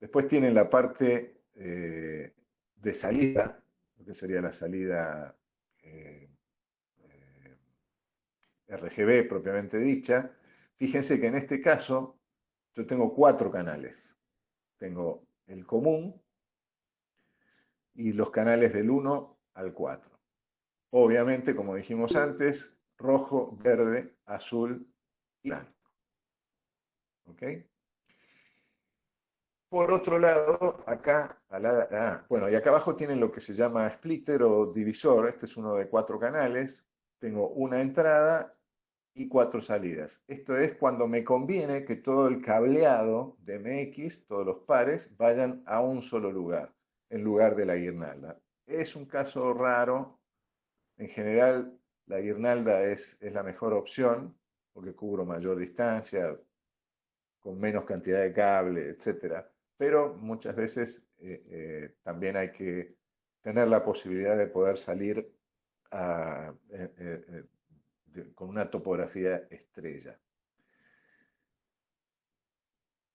Después tienen la parte de salida, lo que sería la salida eh, eh, RGB propiamente dicha. Fíjense que en este caso yo tengo cuatro canales. Tengo el común y los canales del 1 al 4. Obviamente, como dijimos antes, rojo, verde, azul y blanco. ¿Ok? Por otro lado, acá, bueno, y acá abajo tienen lo que se llama splitter o divisor. Este es uno de cuatro canales. Tengo una entrada y cuatro salidas. Esto es cuando me conviene que todo el cableado de MX, todos los pares, vayan a un solo lugar, en lugar de la guirnalda. Es un caso raro. En general, la guirnalda es la mejor opción porque cubro mayor distancia, con menos cantidad de cable, etcétera. Pero muchas veces también hay que tener la posibilidad de poder salir con una topografía estrella.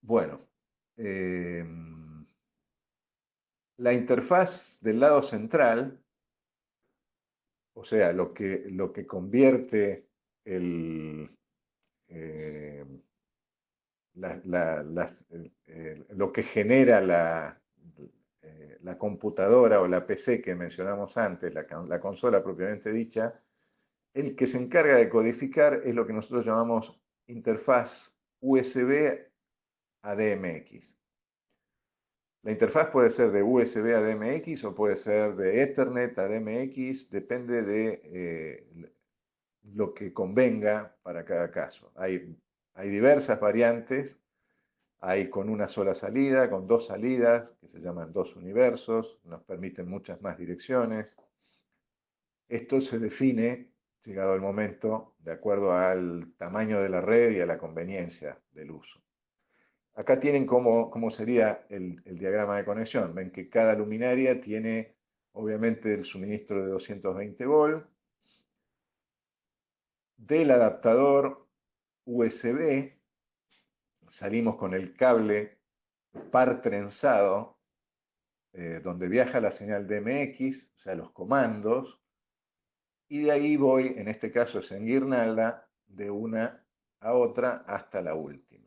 Bueno, eh, la interfaz del lado central, o sea, lo que convierte el, eh, lo que genera la computadora o la PC que mencionamos antes, la consola propiamente dicha, el que se encarga de codificar es lo que nosotros llamamos interfaz USB a DMX. La interfaz puede ser de USB a DMX o puede ser de Ethernet a DMX, depende de lo que convenga para cada caso. Hay diversas variantes. Hay con una sola salida, con dos salidas, que se llaman dos universos, nos permiten muchas más direcciones. Esto se define, llegado el momento, de acuerdo al tamaño de la red y a la conveniencia del uso. Acá tienen cómo sería el diagrama de conexión. Ven que cada luminaria tiene, obviamente, el suministro de 220 volt, del adaptador USB, salimos con el cable par trenzado donde viaja la señal DMX, o sea, los comandos, y de ahí voy, en este caso es en guirnalda, de una a otra hasta la última.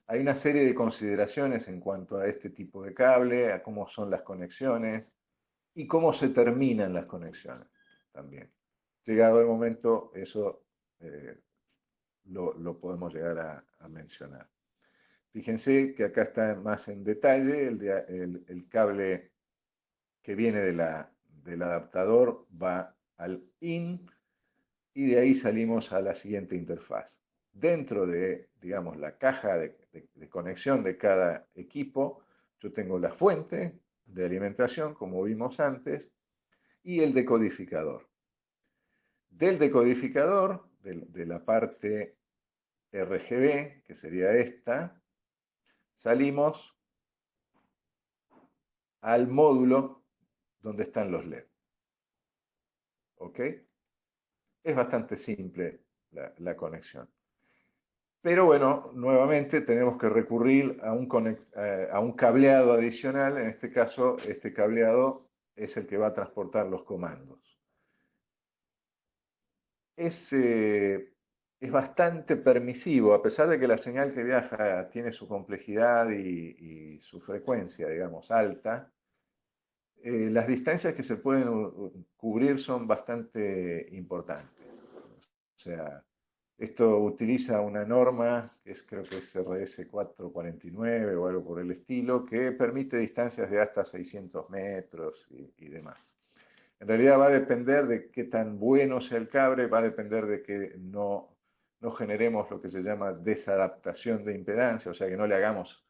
Hay una serie de consideraciones en cuanto a este tipo de cable, a cómo son las conexiones y cómo se terminan las conexiones también. Llegado el momento, eso lo podemos llegar a mencionar. Fíjense que acá está más en detalle el cable que viene del adaptador va al IN y de ahí salimos a la siguiente interfaz. Dentro de, digamos, la caja de conexión de cada equipo, yo tengo la fuente de alimentación, como vimos antes, y el decodificador. Del decodificador, de la parte RGB, que sería esta, salimos al módulo donde están los LED. ¿Ok? Es bastante simple la conexión. Pero bueno, nuevamente tenemos que recurrir a un cableado adicional. En este caso, este cableado es el que va a transportar los comandos. Es bastante permisivo, a pesar de que la señal que viaja tiene su complejidad y su frecuencia, digamos, alta. Las distancias que se pueden cubrir son bastante importantes. O sea, esto utiliza una norma, que creo que es RS 449 o algo por el estilo, que permite distancias de hasta 600 metros y demás. En realidad va a depender de qué tan bueno sea el cable, va a depender de que no generemos lo que se llama desadaptación de impedancia, o sea, que no le hagamos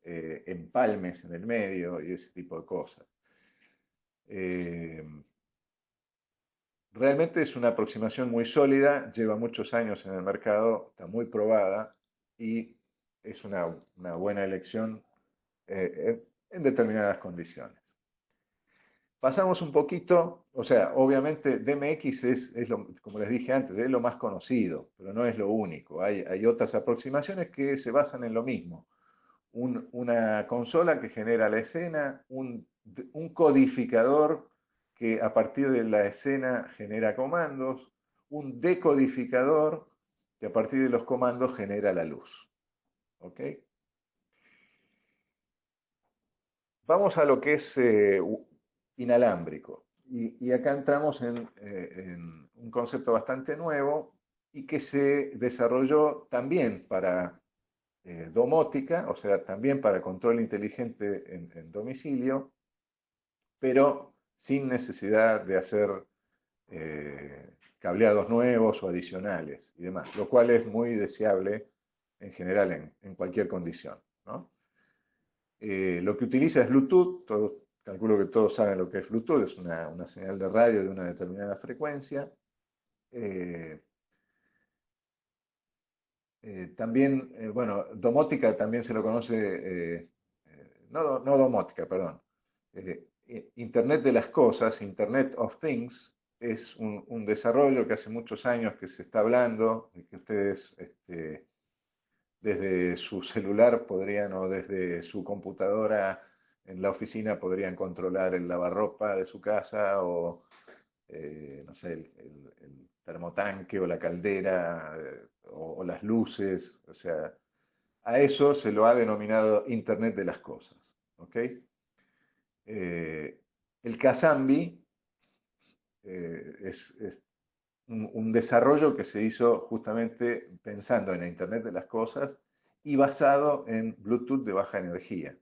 empalmes en el medio y ese tipo de cosas. Eh, Realmente es una aproximación muy sólida, lleva muchos años en el mercado, está muy probada y es una buena elección en determinadas condiciones. Pasamos un poquito, o sea, obviamente DMX como les dije antes, es lo más conocido, pero no es lo único. Hay otras aproximaciones que se basan en lo mismo. Una consola que genera la escena, un codificador que a partir de la escena genera comandos, un decodificador que a partir de los comandos genera la luz. ¿Ok? Vamos a lo que es inalámbrico. Y acá entramos en un concepto bastante nuevo y que se desarrolló también para domótica, o sea, también para control inteligente en domicilio, pero sin necesidad de hacer cableados nuevos o adicionales y demás, lo cual es muy deseable en general en cualquier condición, ¿no? Lo que utiliza es Bluetooth, calculo que todos saben lo que es Bluetooth, es una señal de radio de una determinada frecuencia. Eh, También, bueno, domótica también se lo conoce, no domótica, perdón. Internet de las cosas, Internet of Things, es un desarrollo que hace muchos años que se está hablando, de que ustedes desde su celular podrían o desde su computadora en la oficina podrían controlar el lavarropa de su casa o, no sé, el termotanque o la caldera o las luces. O sea, a eso se lo ha denominado Internet de las cosas. ¿Ok? El Kazambi es un desarrollo que se hizo justamente pensando en la Internet de las cosas y basado en Bluetooth de baja energía.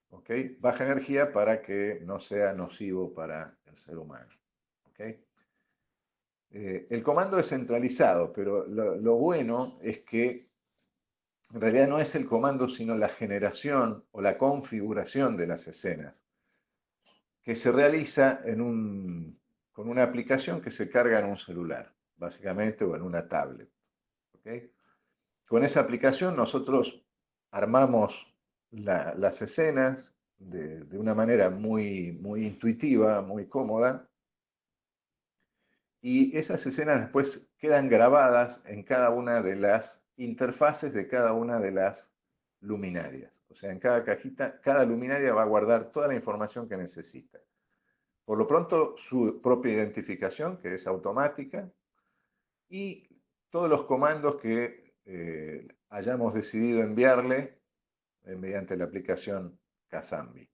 ¿Ok? Baja energía para que no sea nocivo para el ser humano. ¿Ok? El comando es centralizado, pero lo bueno es que en realidad no es el comando, sino la generación o la configuración de las escenas, que se realiza con una aplicación que se carga en un celular, básicamente, o en una tablet. ¿Ok? Con esa aplicación nosotros armamos las escenas de una manera muy intuitiva, muy cómoda, y esas escenas después quedan grabadas en cada una de las interfaces de cada una de las luminarias. O sea, en cada cajita, cada luminaria va a guardar toda la información que necesita. Por lo pronto, su propia identificación, que es automática, y todos los comandos que hayamos decidido enviarle mediante la aplicación Kazambi.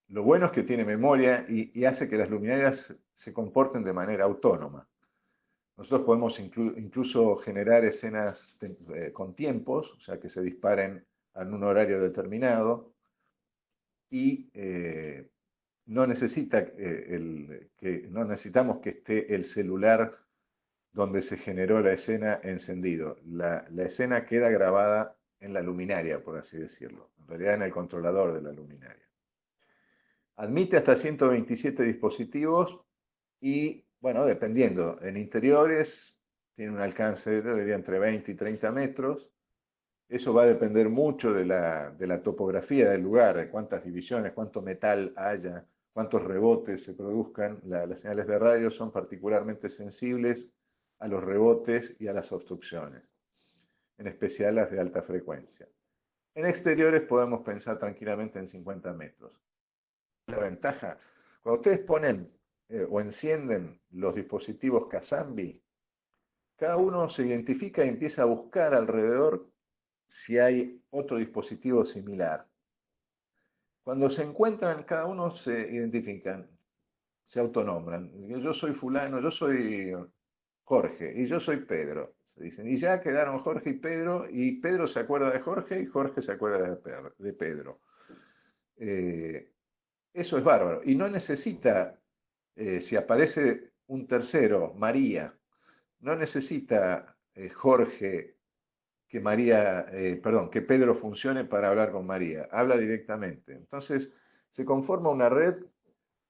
Lo bueno es que tiene memoria y hace que las luminarias se comporten de manera autónoma. Nosotros podemos incluso generar escenas con tiempos, o sea, que se disparen en un horario determinado y no necesitamos que esté el celular donde se generó la escena encendido. La escena queda grabada en la luminaria, por así decirlo, en realidad en el controlador de la luminaria. Admite hasta 127 dispositivos y, bueno, dependiendo, en interiores tiene un alcance de entre 20 y 30 metros. Eso va a depender mucho de la topografía del lugar, de cuántas divisiones, cuánto metal haya, cuántos rebotes se produzcan. Las señales de radio son particularmente sensibles a los rebotes y a las obstrucciones, en especial las de alta frecuencia. En exteriores podemos pensar tranquilamente en 50 metros. La ventaja, cuando ustedes ponen o encienden los dispositivos Kazambi, cada uno se identifica y empieza a buscar alrededor si hay otro dispositivo similar. Cuando se encuentran, cada uno se identifican, se autonombran. Yo soy fulano, yo soy Jorge y yo soy Pedro. Se dicen, y ya quedaron Jorge y Pedro se acuerda de Jorge y Jorge se acuerda de Pedro. Eso es bárbaro. Y no necesita, si aparece un tercero, María, no necesita Jorge que María, perdón, que Pedro funcione para hablar con María. Habla directamente. Entonces, se conforma una red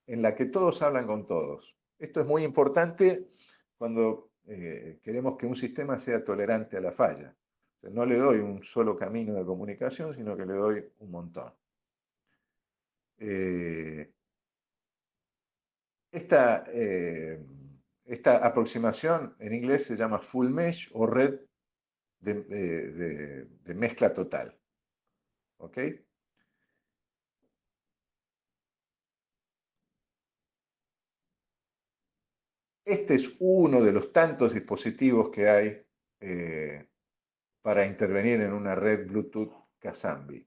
en la que todos hablan con todos. Esto es muy importante cuando queremos que un sistema sea tolerante a la falla. O sea, no le doy un solo camino de comunicación, sino que le doy un montón. Eh, esta, esta aproximación en inglés se llama full mesh o red de mezcla total. ¿Ok? Este es uno de los tantos dispositivos que hay eh, para intervenir en una red Bluetooth Kazambi.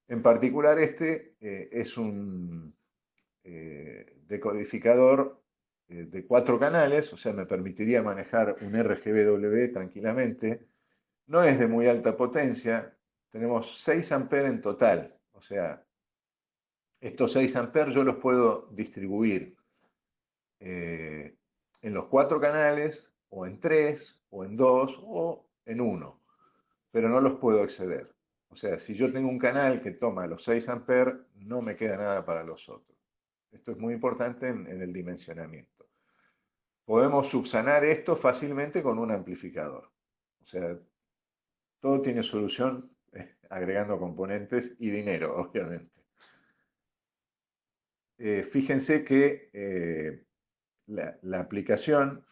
En particular, este es un decodificador de 4 canales, o sea, me permitiría manejar un RGBW tranquilamente. No es de muy alta potencia, tenemos 6 amperes en total, o sea, estos 6 amperes yo los puedo distribuir eh, en los 4 canales, o en 3, o en 2, o en uno, pero no los puedo exceder. O sea, si yo tengo un canal que toma los 6 amperes, no me queda nada para los otros. Esto es muy importante en el dimensionamiento. Podemos subsanar esto fácilmente con un amplificador. O sea, todo tiene solución agregando componentes y dinero, obviamente. Fíjense que la aplicación,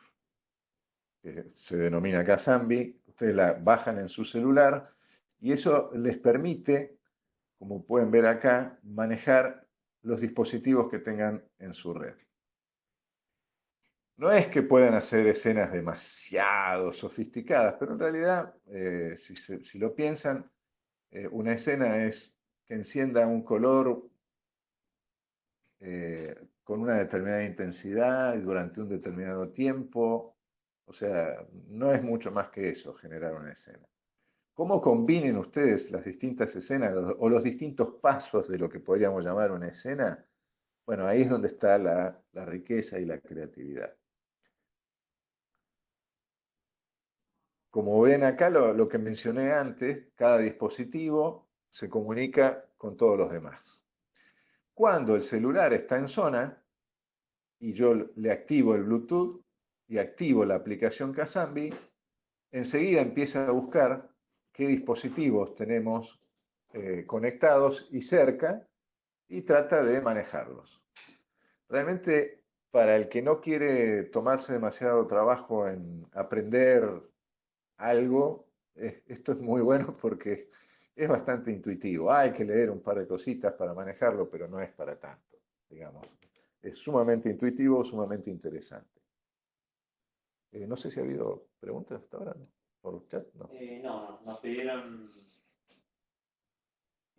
que se denomina Kazambi, ustedes la bajan en su celular y eso les permite, como pueden ver acá, manejar los dispositivos que tengan en su red. No es que puedan hacer escenas demasiado sofisticadas, pero en realidad, si lo piensan, una escena es que encienda un color con una determinada intensidad y durante un determinado tiempo. O sea, no es mucho más que eso, generar una escena. ¿Cómo combinen ustedes las distintas escenas o los distintos pasos de lo que podríamos llamar una escena? Bueno, ahí es donde está la riqueza y la creatividad. Como ven acá, lo que mencioné antes, cada dispositivo se comunica con todos los demás. Cuando el celular está en zona y yo le activo el Bluetooth y activo la aplicación Kazambi, enseguida empieza a buscar qué dispositivos tenemos conectados y cerca y trata de manejarlos. Realmente, para el que no quiere tomarse demasiado trabajo en aprender algo, esto es muy bueno porque es bastante intuitivo. Hay que leer un par de cositas para manejarlo, pero no es para tanto, digamos. Es sumamente intuitivo, sumamente interesante. No sé si ha habido preguntas hasta ahora, ¿no? Por chat, ¿no? No, nos pidieron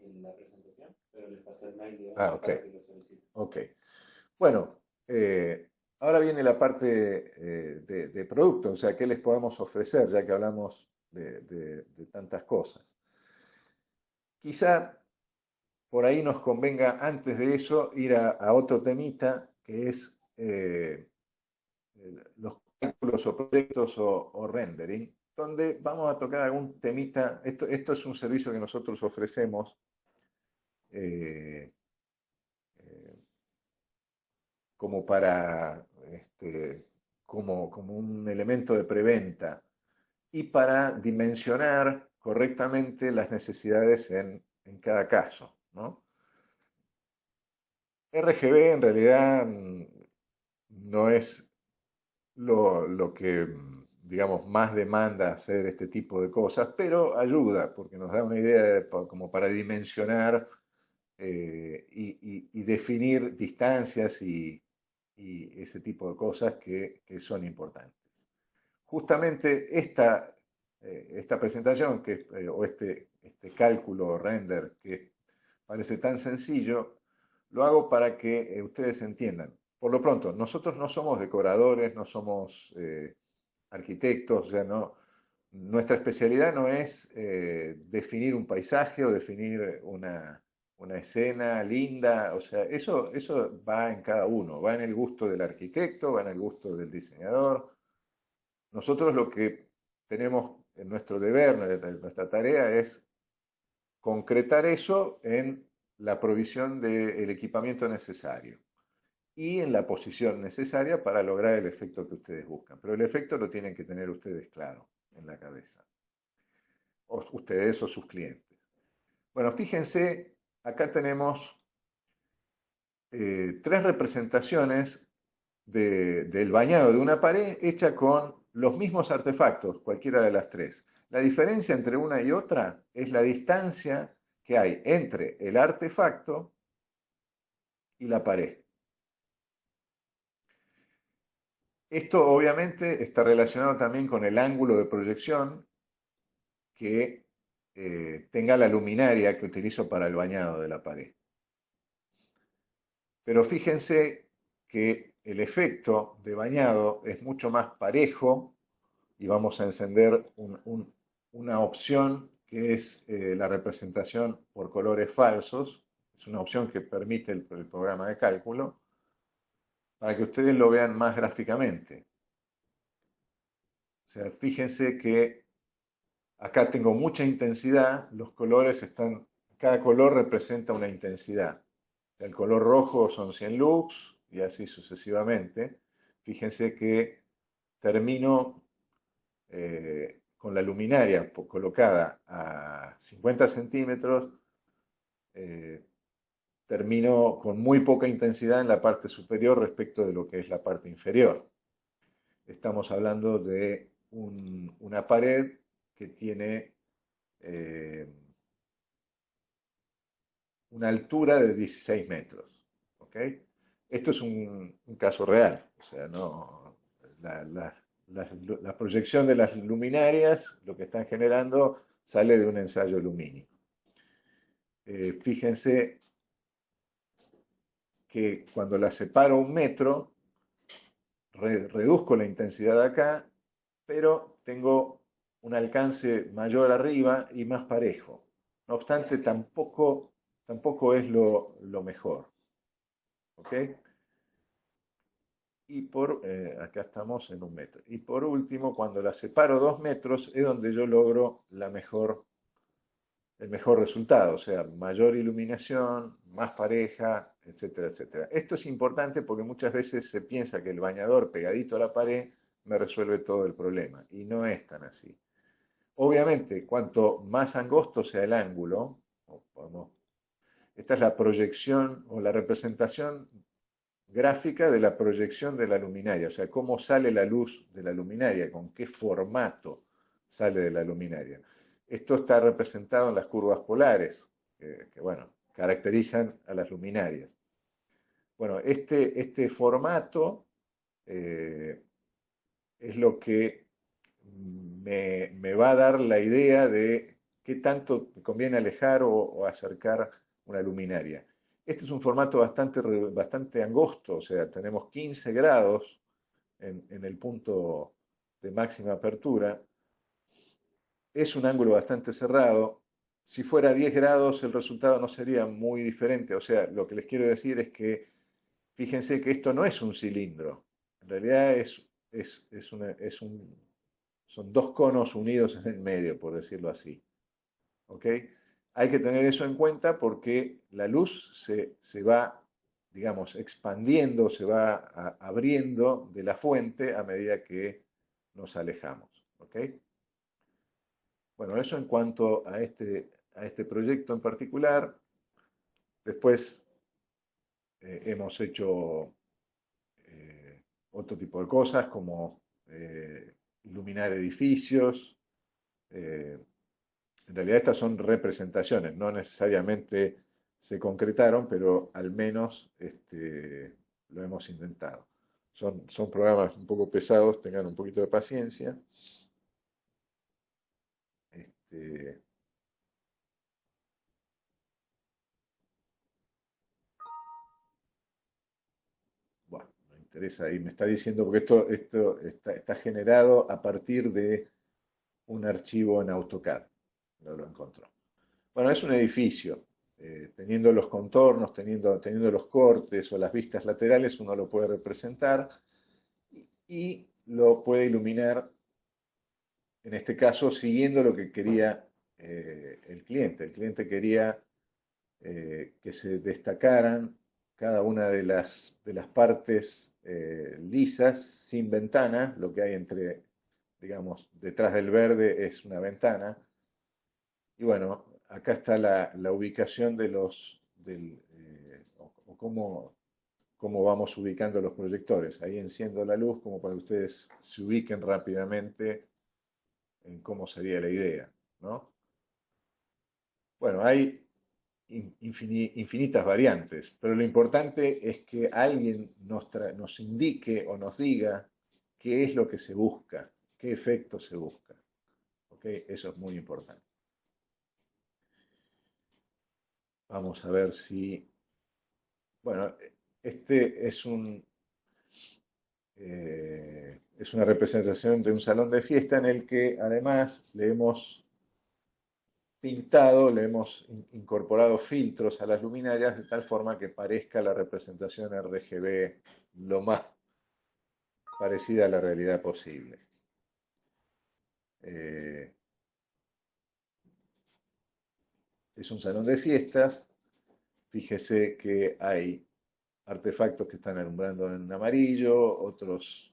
en la presentación, pero les pasé el mail de Ah, Oscar ok, para que lo solicite. ok. Bueno, ahora viene la parte de producto, o sea, ¿qué les podemos ofrecer, ya que hablamos de tantas cosas? Quizá por ahí nos convenga antes de eso ir a otro temita, que es los cálculos o proyectos o rendering, donde vamos a tocar algún temita. Esto es un servicio que nosotros ofrecemos eh, eh, como para, como un elemento de preventa y para dimensionar correctamente las necesidades en cada caso, ¿no? RGB en realidad no es lo que, digamos, más demanda hacer este tipo de cosas, pero ayuda porque nos da una idea como para dimensionar y definir distancias y ese tipo de cosas que son importantes. Justamente esta presentación o este cálculo o render que parece tan sencillo, lo hago para que ustedes entiendan. Por lo pronto, nosotros no somos decoradores, no somos arquitectos, ya no, nuestra especialidad no es definir un paisaje o definir una escena linda, o sea, eso va en cada uno, va en el gusto del arquitecto, va en el gusto del diseñador. Nosotros lo que tenemos en nuestro deber, en nuestra tarea es concretar eso en la provisión del equipamiento necesario y en la posición necesaria para lograr el efecto que ustedes buscan. Pero el efecto lo tienen que tener ustedes claro en la cabeza, o ustedes o sus clientes. Bueno, fíjense, acá tenemos tres representaciones del bañado de una pared hecha con los mismos artefactos, cualquiera de las tres. La diferencia entre una y otra es la distancia que hay entre el artefacto y la pared. Esto obviamente está relacionado también con el ángulo de proyección que tenga la luminaria que utilizo para el bañado de la pared. Pero fíjense que el efecto de bañado es mucho más parejo y vamos a encender una opción que es la representación por colores falsos. Es una opción que permite el programa de cálculo para que ustedes lo vean más gráficamente. O sea, fíjense que acá tengo mucha intensidad, los colores están, cada color representa una intensidad. El color rojo son 100 lux y así sucesivamente. Fíjense que termino con la luminaria colocada a 50 centímetros, eh, termino con muy poca intensidad en la parte superior respecto de lo que es la parte inferior. Estamos hablando de una pared que tiene una altura de 16 metros. ¿Okay? Esto es un caso real, o sea, no, la proyección de las luminarias, lo que están generando, sale de un ensayo lumínico. Fíjense que cuando la separo un metro, reduzco la intensidad acá, pero tengo un alcance mayor arriba y más parejo. No obstante, tampoco es lo mejor. ¿Ok? Acá estamos en un metro. Y por último, cuando la separo 2 metros, es donde yo logro el mejor resultado, o sea, mayor iluminación, más pareja, etcétera, etcétera. Esto es importante porque muchas veces se piensa que el bañador pegadito a la pared me resuelve todo el problema, y no es tan así. Obviamente, cuanto más angosto sea el ángulo, esta es la proyección o la representación gráfica de la proyección de la luminaria, o sea, cómo sale la luz de la luminaria, con qué formato sale de la luminaria. Esto está representado en las curvas polares, que bueno, caracterizan a las luminarias. Bueno, este formato es lo que me va a dar la idea de qué tanto me conviene alejar o acercar una luminaria. Este es un formato bastante angosto, o sea, tenemos 15 grados en el punto de máxima apertura. Es un ángulo bastante cerrado. Si fuera 10 grados, el resultado no sería muy diferente. O sea, lo que les quiero decir es que fíjense que esto no es un cilindro. En realidad son dos conos unidos en el medio, por decirlo así. ¿Ok? Hay que tener eso en cuenta porque la luz se va, digamos, expandiendo, se va abriendo de la fuente a medida que nos alejamos. ¿Ok? Bueno, eso en cuanto a este proyecto en particular. Después hemos hecho otro tipo de cosas como iluminar edificios. En realidad estas son representaciones, no necesariamente se concretaron, pero al menos lo hemos intentado. Son programas un poco pesados, tengan un poquito de paciencia. Este, bueno, me interesa y me está diciendo, porque esto está generado a partir de un archivo en AutoCAD. No lo encontró. Bueno, es un edificio. teniendo los contornos, teniendo los cortes o las vistas laterales, uno lo puede representar y lo puede iluminar, en este caso, siguiendo lo que quería el cliente. El cliente quería que se destacaran cada una de las partes lisas, sin ventana, lo que hay entre, digamos, detrás del verde es una ventana. Y bueno, acá está la ubicación de o cómo vamos ubicando los proyectores. Ahí enciendo la luz como para que ustedes se ubiquen rápidamente en cómo sería la idea, ¿no? Bueno, hay infinitas variantes, pero lo importante es que alguien nos indique o nos diga qué es lo que se busca, qué efecto se busca. ¿Ok? Eso es muy importante. Vamos a ver si... Bueno, este es una representación de un salón de fiesta en el que además le hemos pintado, le hemos incorporado filtros a las luminarias de tal forma que parezca la representación RGB lo más parecida a la realidad posible. Eh, es un salón de fiestas. Fíjese que hay artefactos que están alumbrando en amarillo, otros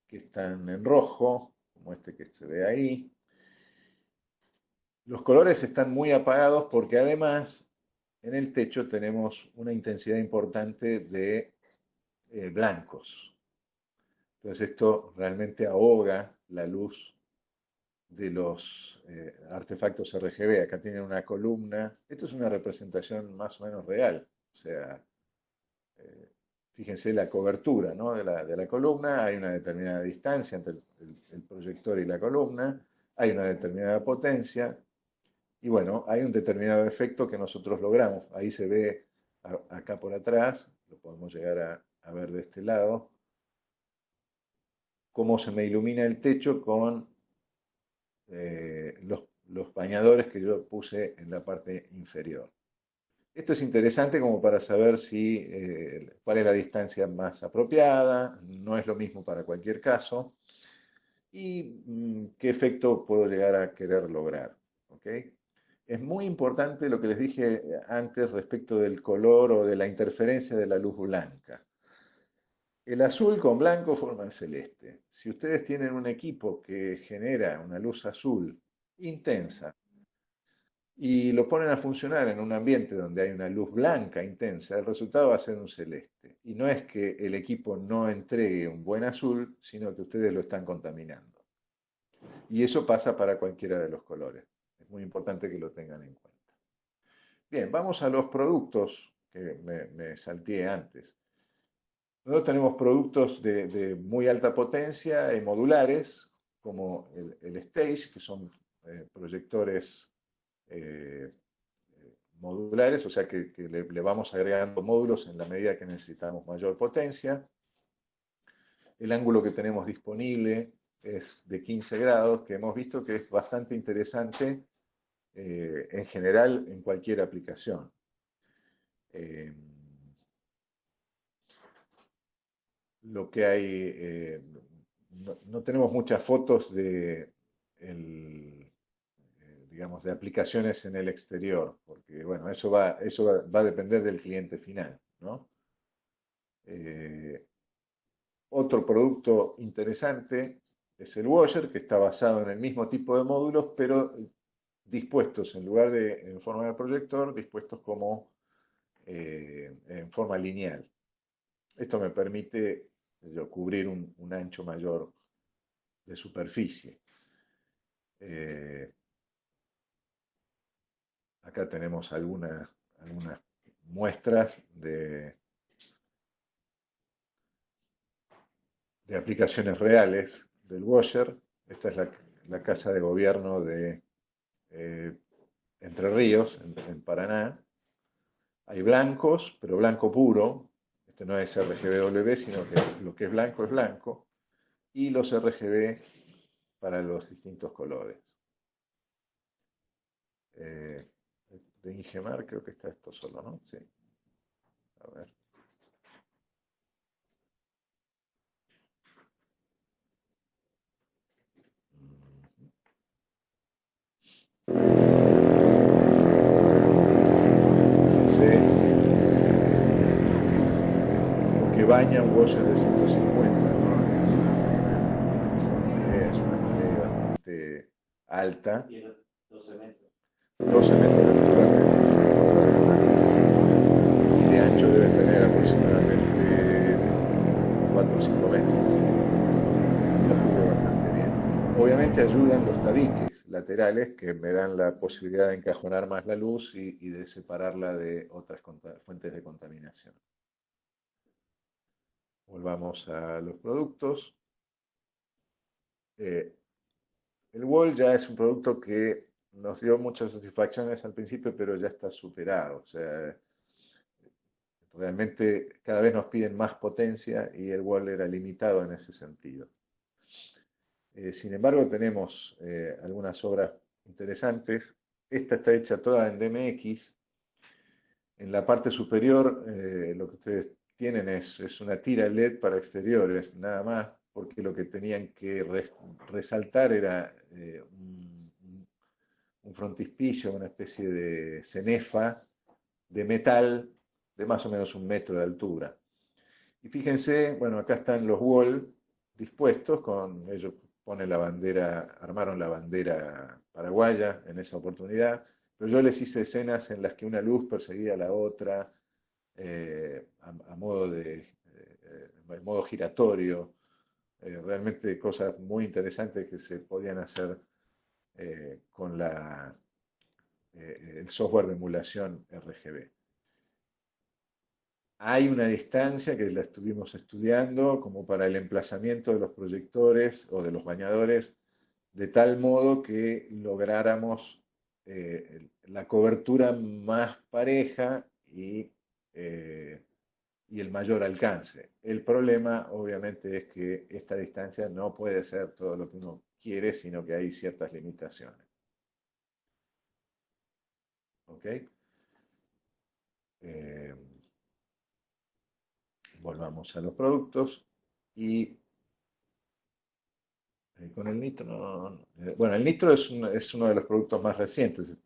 que están en rojo, como este que se ve ahí. Los colores están muy apagados porque además en el techo tenemos una intensidad importante de blancos. Entonces esto realmente ahoga la luz de los artefactos RGB. Acá tienen una columna. Esto es una representación más o menos real. O sea, eh, fíjense la cobertura, ¿no? de la columna. Hay una determinada distancia entre el proyector y la columna. Hay una determinada potencia. Y bueno, hay un determinado efecto que nosotros logramos. Ahí se ve acá por atrás. Lo podemos llegar a ver de este lado. Cómo se me ilumina el techo con los bañadores que yo puse en la parte inferior. Esto es interesante como para saber cuál es la distancia más apropiada, no es lo mismo para cualquier caso, y qué efecto puedo llegar a querer lograr. ¿Okay? Es muy importante lo que les dije antes respecto del color o de la interferencia de la luz blanca. El azul con blanco forma el celeste. Si ustedes tienen un equipo que genera una luz azul intensa y lo ponen a funcionar en un ambiente donde hay una luz blanca intensa, el resultado va a ser un celeste. Y no es que el equipo no entregue un buen azul, sino que ustedes lo están contaminando. Y eso pasa para cualquiera de los colores. Es muy importante que lo tengan en cuenta. Bien, vamos a los productos que me salteé antes. Nosotros tenemos productos de muy alta potencia y modulares, como el Stage, que son proyectores eh, modulares, o sea que le vamos agregando módulos en la medida que necesitamos mayor potencia. El ángulo que tenemos disponible es de 15 grados, que hemos visto que es bastante interesante en general en cualquier aplicación. Eh, lo que hay, no tenemos muchas fotos digamos, de aplicaciones en el exterior, porque bueno, va a depender del cliente final, ¿no? Eh, Otro producto interesante es el washer, que está basado en el mismo tipo de módulos, pero dispuestos en lugar de en forma de proyector, dispuestos como en forma lineal. Esto me permite cubrir un ancho mayor de superficie. Acá tenemos algunas muestras de aplicaciones reales del washer. Esta es la casa de gobierno de eh, Entre Ríos, en Paraná. Hay blancos, pero blanco puro. Este no es RGBW, sino que lo que es blanco es blanco. Y los RGB para los distintos colores. Eh, de Ingemar, creo que está esto solo, ¿no? Sí. A ver. Fíjense lo que baña un washer de 150, ¿no? Es una pared bastante alta. Y era 12 metros. 12 metros de altura y de ancho debe tener aproximadamente 4 o 5 metros. Lo cubre bastante bien. Obviamente ayudan los tabiques laterales que me dan la posibilidad de encajonar más la luz y de separarla de otras fuentes de contaminación. Volvamos a los productos. Eh, el wall ya es un producto que nos dio muchas satisfacciones al principio, pero ya está superado. O sea, realmente cada vez nos piden más potencia y el wall era limitado en ese sentido. Sin embargo, tenemos algunas obras interesantes. Esta está hecha toda en DMX. En la parte superior, lo que ustedes tienen es una tira LED para exteriores, nada más, porque lo que tenían que resaltar era un frontispicio, una especie de cenefa de metal de más o menos 1 metro de altura. Y fíjense, bueno, acá están los wall dispuestos, ellos ponen la bandera, armaron la bandera paraguaya en esa oportunidad, pero yo les hice escenas en las que una luz perseguía a la otra a modo modo giratorio, realmente cosas muy interesantes que se podían hacer con el software de emulación RGB. Hay una distancia que la estuvimos estudiando como para el emplazamiento de los proyectores o de los bañadores, de tal modo que lográramos la cobertura más pareja y el mayor alcance. El problema, obviamente, es que esta distancia no puede ser todo lo que uno quiere, sino que hay ciertas limitaciones. ¿Ok? Eh, Volvamos a los productos y con el nitro, bueno, el nitro es uno de los productos más recientes,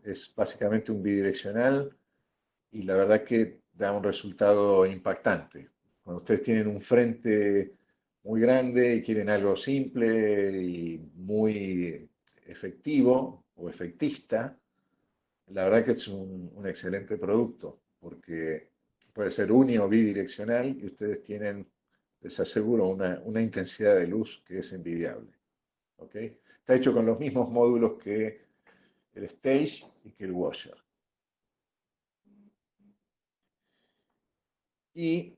es básicamente un bidireccional y la verdad que da un resultado impactante. Cuando ustedes tienen un frente muy grande y quieren algo simple y muy efectivo o efectista, la verdad que es un excelente producto porque puede ser uni o bidireccional y ustedes tienen, les aseguro, una intensidad de luz que es envidiable. ¿Ok? Está hecho con los mismos módulos que el stage y que el washer. Y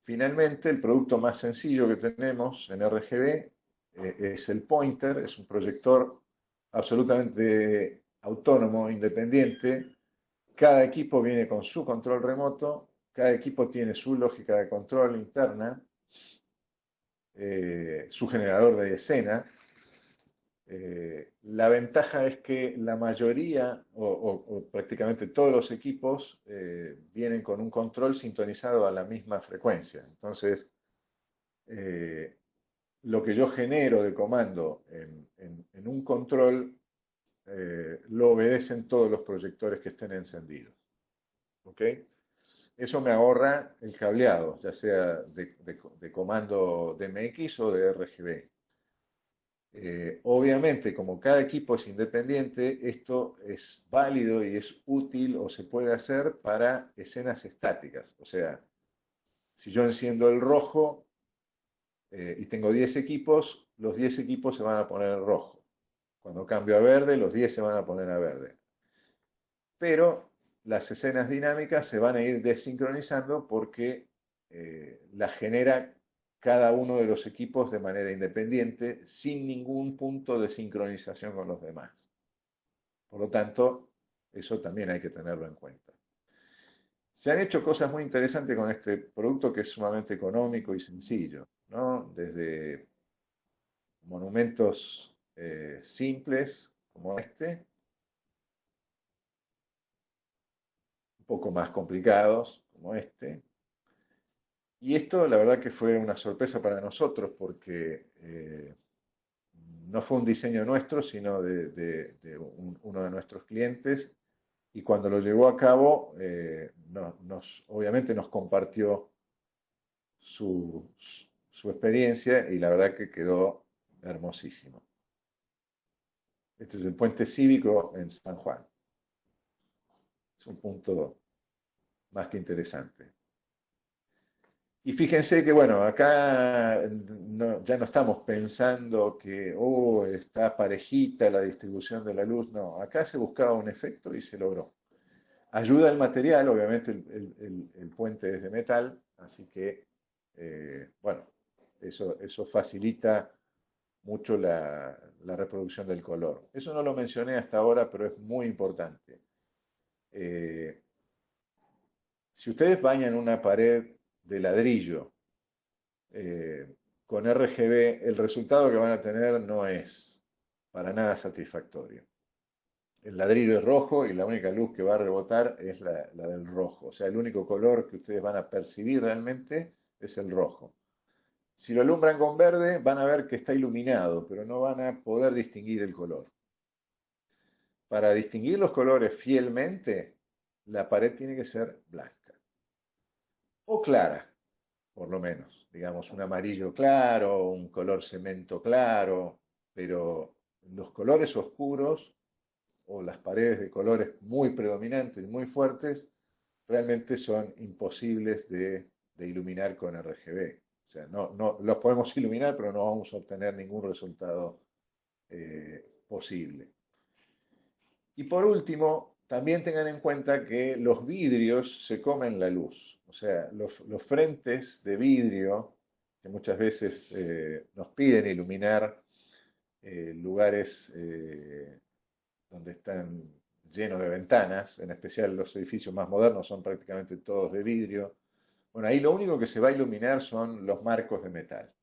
finalmente, el producto más sencillo que tenemos en RGB es el pointer, es un proyector absolutamente autónomo, independiente. Cada equipo viene con su control remoto, cada equipo tiene su lógica de control interna, su generador de escena. La ventaja es que la mayoría o prácticamente todos los equipos vienen con un control sintonizado a la misma frecuencia. Entonces, eh, lo que yo genero de comando en un control lo obedecen todos los proyectores que estén encendidos. ¿Ok? Eso me ahorra el cableado, ya sea de comando DMX o de RGB. Obviamente, como cada equipo es independiente, esto es válido y es útil o se puede hacer para escenas estáticas. O sea, si yo enciendo el rojo y tengo 10 equipos, los 10 equipos se van a poner en rojo. Cuando cambio a verde, los 10 se van a poner a verde. Pero las escenas dinámicas se van a ir desincronizando porque las genera cada uno de los equipos de manera independiente, sin ningún punto de sincronización con los demás. Por lo tanto, eso también hay que tenerlo en cuenta. Se han hecho cosas muy interesantes con este producto que es sumamente económico y sencillo, ¿no? Desde monumentos simples, como este, un poco más complicados, como este. Y esto, la verdad que fue una sorpresa para nosotros porque no fue un diseño nuestro, sino de uno de nuestros clientes. Y cuando lo llevó a cabo, obviamente nos compartió su, su experiencia y la verdad que quedó hermosísimo. Este es el puente cívico en San Juan. Es un punto más que interesante. Y fíjense que, bueno, acá ya no estamos pensando que, oh, está parejita la distribución de la luz. No, acá se buscaba un efecto y se logró. Ayuda el material, obviamente el puente es de metal, así que, bueno, eso facilita mucho la reproducción del color. Eso no lo mencioné hasta ahora, pero es muy importante. Eh, si ustedes bañan una pared de ladrillo con RGB, el resultado que van a tener no es para nada satisfactorio. El ladrillo es rojo y la única luz que va a rebotar es la del rojo. O sea, el único color que ustedes van a percibir realmente es el rojo. Si lo alumbran con verde, van a ver que está iluminado, pero no van a poder distinguir el color. Para distinguir los colores fielmente, la pared tiene que ser blanca o clara, por lo menos. Digamos, un amarillo claro, un color cemento claro, pero los colores oscuros o las paredes de colores muy predominantes, muy fuertes, realmente son imposibles de iluminar con RGB. O sea, no los podemos iluminar, pero no vamos a obtener ningún resultado posible. Y por último, también tengan en cuenta que los vidrios se comen la luz. O sea, los frentes de vidrio, que muchas veces nos piden iluminar lugares donde están llenos de ventanas, en especial los edificios más modernos son prácticamente todos de vidrio. Bueno, ahí lo único que se va a iluminar son los marcos de metal.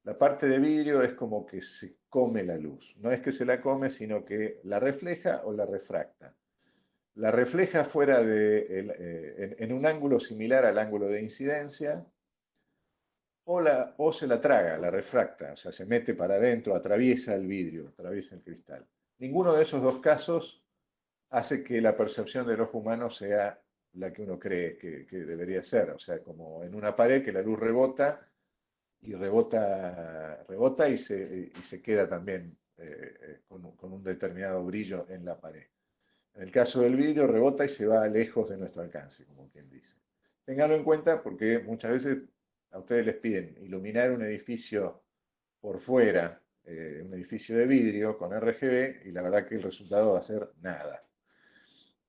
La parte de vidrio es como que se come la luz. No es que se la come, sino que la refleja o la refracta. La refleja fuera en un ángulo similar al ángulo de incidencia o se la traga, la refracta, o sea, se mete para adentro, atraviesa el vidrio, atraviesa el cristal. Ninguno de esos dos casos hace que la percepción del ojo humano sea la que uno cree que debería ser, o sea, como en una pared que la luz rebota y rebota y se queda también con un determinado brillo en la pared. En el caso del vidrio, rebota y se va lejos de nuestro alcance, como quien dice. Ténganlo en cuenta porque muchas veces a ustedes les piden iluminar un edificio por fuera, un edificio de vidrio con RGB, y la verdad que el resultado va a ser nada.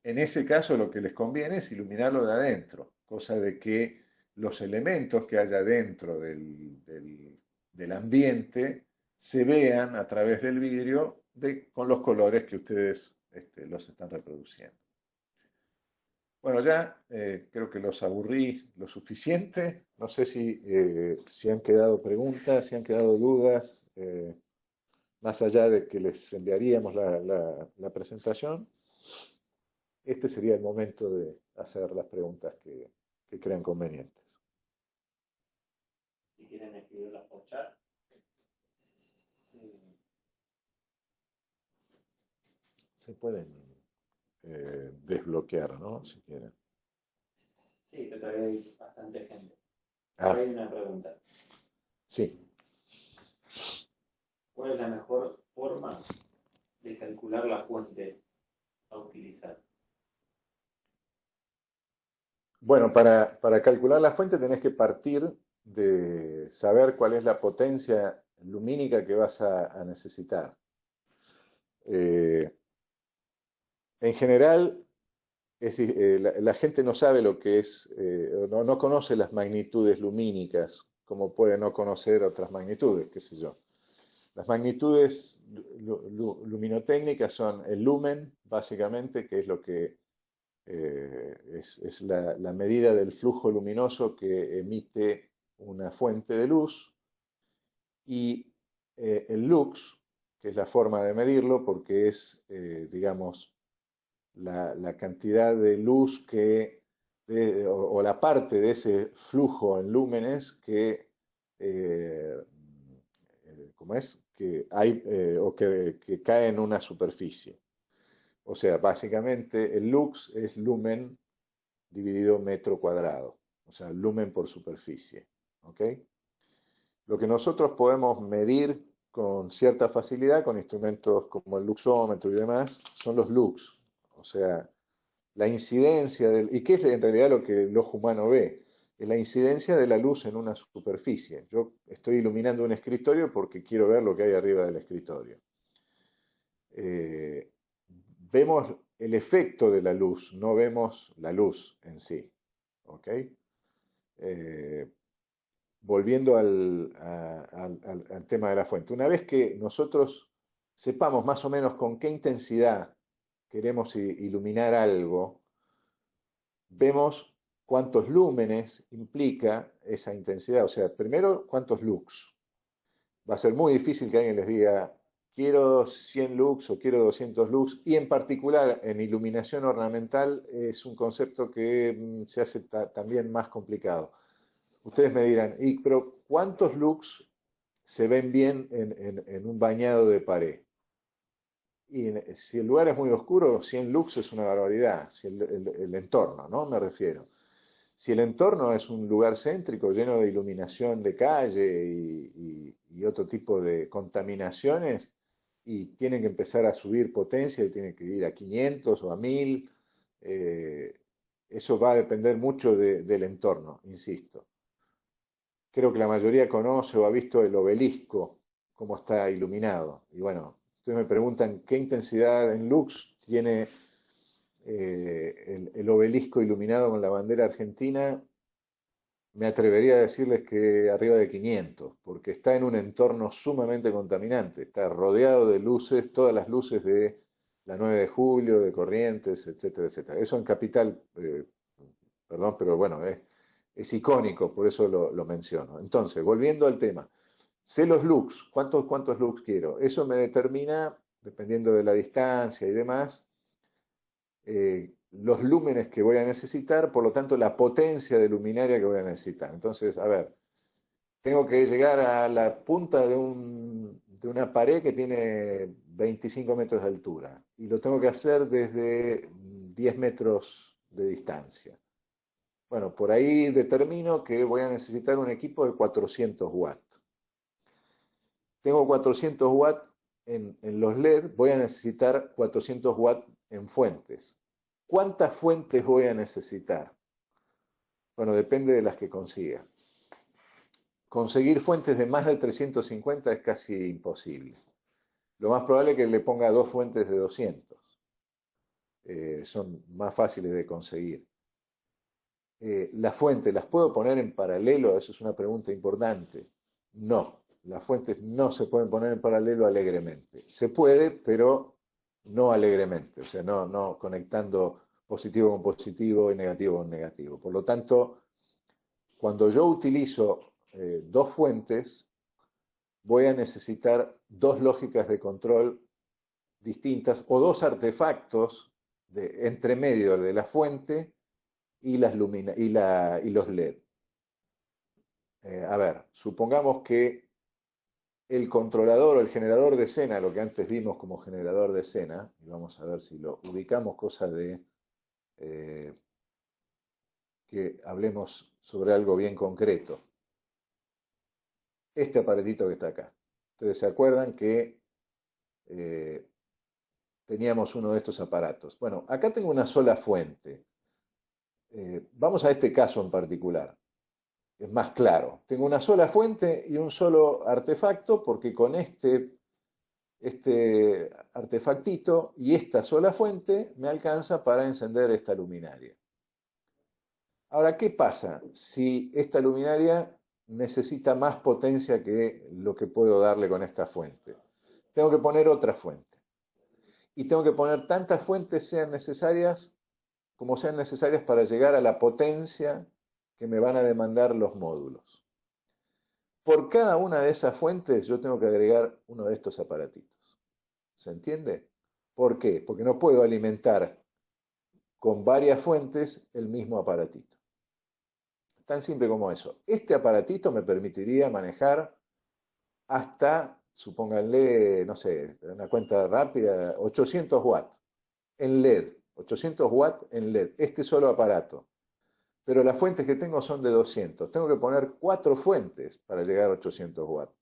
En ese caso lo que les conviene es iluminarlo de adentro, cosa de que los elementos que haya dentro del ambiente se vean a través del vidrio con los colores que ustedes los están reproduciendo. Bueno, ya creo que los aburrí lo suficiente. No sé si han quedado preguntas, si han quedado dudas, más allá de que les enviaríamos la presentación. Este sería el momento de hacer las preguntas que crean convenientes. Si quieren escribirlas por chat. Se pueden desbloquear, ¿no? Si quieren. Sí, pero todavía hay bastante gente. Ah, Hay una pregunta. sí. ¿Cuál es la mejor forma de calcular la fuente a utilizar? Bueno, para calcular la fuente tenés que partir de saber cuál es la potencia lumínica que vas a necesitar. En general, la gente no sabe lo que es, no conoce las magnitudes lumínicas, como puede no conocer otras magnitudes, qué sé yo. Las magnitudes luminotécnicas son el lumen, básicamente, que es lo que es la medida del flujo luminoso que emite una fuente de luz, y el lux, que es la forma de medirlo, porque es, digamos, la cantidad de luz o la parte de ese flujo en lúmenes eh, ¿cómo es? Que hay o que cae en una superficie. O sea, básicamente el lux es lumen dividido metro cuadrado, o sea, lumen por superficie. ¿Ok? Lo que nosotros podemos medir con cierta facilidad con instrumentos como el luxómetro y demás son los lux. O sea, la incidencia del... ¿Y qué es en realidad lo que el ojo humano ve? Es la incidencia de la luz en una superficie. Yo estoy iluminando un escritorio porque quiero ver lo que hay arriba del escritorio. Eh, Vemos el efecto de la luz, no vemos la luz en sí. ¿Ok? Eh, Volviendo al tema de la fuente. Una vez que nosotros sepamos más o menos con qué intensidad queremos iluminar algo, vemos cuántos lúmenes implica esa intensidad. O sea, primero, cuántos lux. Va a ser muy difícil que alguien les diga, quiero 100 lux o quiero 200 lux. Y en particular, en iluminación ornamental, es un concepto que se hace también más complicado. Ustedes me dirán, pero ¿cuántos lux se ven bien en un bañado de pared? Y si el lugar es muy oscuro, 100 lux es una barbaridad. Si el entorno, ¿no? Me refiero. Si el entorno es un lugar céntrico, lleno de iluminación de calle y otro tipo de contaminaciones, y tienen que empezar a subir potencia y tienen que ir a 500 o a 1000, eso va a depender mucho del entorno, insisto. Creo que la mayoría conoce o ha visto el obelisco, cómo está iluminado. Y bueno, ustedes me preguntan qué intensidad en lux tiene el obelisco iluminado con la bandera argentina. Me atrevería a decirles que arriba de 500, porque está en un entorno sumamente contaminante. Está rodeado de luces, todas las luces de la 9 de julio, de Corrientes, etcétera, etcétera. Eso en Capital, perdón, pero bueno, es icónico, por eso lo menciono. Entonces, volviendo al tema, sé los lux, cuántos lux quiero. Eso me determina, dependiendo de la distancia y demás, los lúmenes que voy a necesitar, por lo tanto, la potencia de luminaria que voy a necesitar. Entonces, a ver, tengo que llegar a la punta de una pared que tiene 25 metros de altura y lo tengo que hacer desde 10 metros de distancia. Bueno, por ahí determino que voy a necesitar un equipo de 400 watts. Tengo 400 watts en los LED, voy a necesitar 400 watts en fuentes. ¿Cuántas fuentes voy a necesitar? Bueno, depende de las que consiga. Conseguir fuentes de más de 350 es casi imposible. Lo más probable es que le ponga dos fuentes de 200. Son más fáciles de conseguir. ¿Las fuentes las puedo poner en paralelo? Eso es una pregunta importante. No, las fuentes no se pueden poner en paralelo alegremente. Se puede, pero no alegremente, o sea, no conectando positivo con positivo y negativo con negativo. Por lo tanto, cuando yo utilizo dos fuentes, voy a necesitar dos lógicas de control distintas o dos artefactos entre medio de la fuente y los LED. A ver, supongamos que el controlador o el generador de escena, lo que antes vimos como generador de escena, y vamos a ver si lo ubicamos, cosa de eh, que hablemos sobre algo bien concreto. Este aparatito que está acá. Ustedes se acuerdan que eh, teníamos uno de estos aparatos. Bueno, acá tengo una sola fuente. Vamos a este caso en particular. Es más claro. Tengo una sola fuente y un solo artefacto porque con este artefactito y esta sola fuente me alcanza para encender esta luminaria. Ahora, ¿qué pasa si esta luminaria necesita más potencia que lo que puedo darle con esta fuente? Tengo que poner otra fuente. Y tengo que poner tantas fuentes sean necesarias como sean necesarias para llegar a la potencia que me van a demandar los módulos. Por cada una de esas fuentes yo tengo que agregar uno de estos aparatitos. ¿Se entiende? ¿Por qué? Porque no puedo alimentar con varias fuentes el mismo aparatito. Tan simple como eso. Este aparatito me permitiría manejar hasta, supónganle, no sé, una cuenta rápida, 800 watts en LED. 800 watts en LED. Este solo aparato. Pero las fuentes que tengo son de 200. Tengo que poner 4 fuentes para llegar a 800 watts.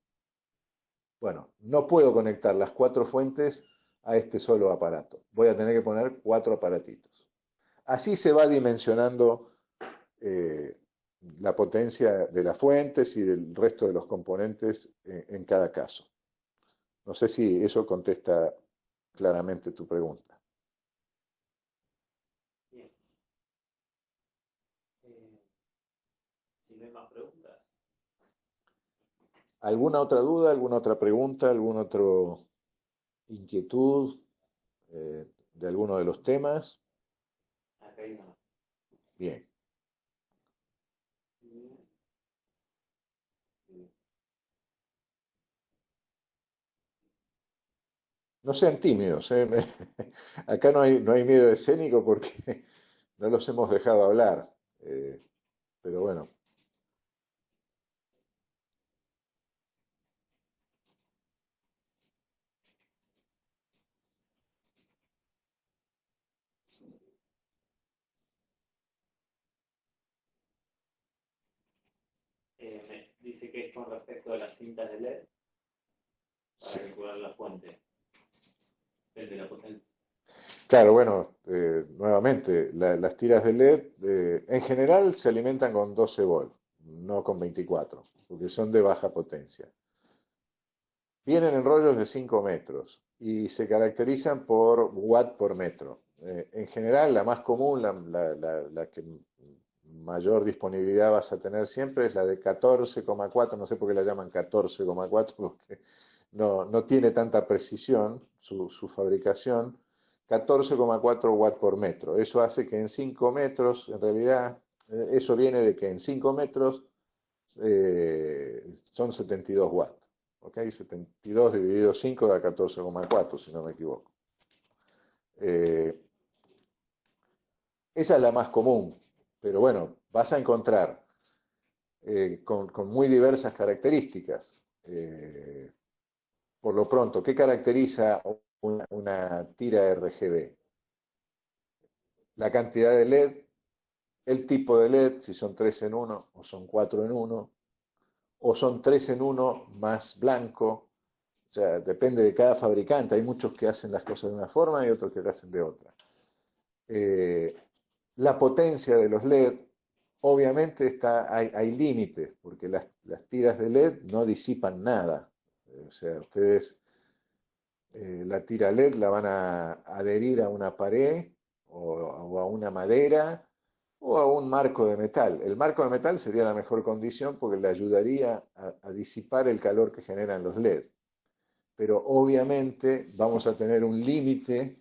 Bueno, no puedo conectar las 4 fuentes a este solo aparato. Voy a tener que poner 4 aparatitos. Así se va dimensionando eh, la potencia de las fuentes y del resto de los componentes en cada caso. No sé si eso contesta claramente tu pregunta. Bien. Si no hay más preguntas. ¿Alguna otra duda, alguna otra pregunta, alguna otra inquietud de alguno de los temas? Acá hay una. Bien. Bien. No sean tímidos, ¿eh? Acá no hay miedo escénico porque no los hemos dejado hablar. Eh, pero bueno, Me dice que es con respecto a las cintas de LED para sí. calcular la fuente de la potencia. Claro, bueno, nuevamente, las tiras de LED en general se alimentan con 12 volts, no con 24, porque son de baja potencia. Vienen en rollos de 5 metros y se caracterizan por watt por metro. En general, la más común, la que mayor disponibilidad vas a tener siempre es la de 14,4, no sé por qué la llaman 14,4, porque no tiene tanta precisión su fabricación, 14,4 watts por metro. Eso hace que en 5 metros, en realidad, eso viene de que en 5 metros son 72 watts. ¿Ok? 72 dividido 5 da 14,4, si no me equivoco. Eh, Esa es la más común, pero bueno, vas a encontrar con muy diversas características. Por lo pronto, ¿qué caracteriza una tira RGB? La cantidad de LED, el tipo de LED, si son 3 en uno o son 4 en uno o son 3 en uno más blanco. O sea, depende de cada fabricante. Hay muchos que hacen las cosas de una forma y otros que las hacen de otra. Eh, la potencia de los LED, obviamente hay límites, porque las tiras de LED no disipan nada. O sea, ustedes la tira LED la van a adherir a una pared o a una madera o a un marco de metal. El marco de metal sería la mejor condición porque le ayudaría a disipar el calor que generan los LED. Pero obviamente vamos a tener un límite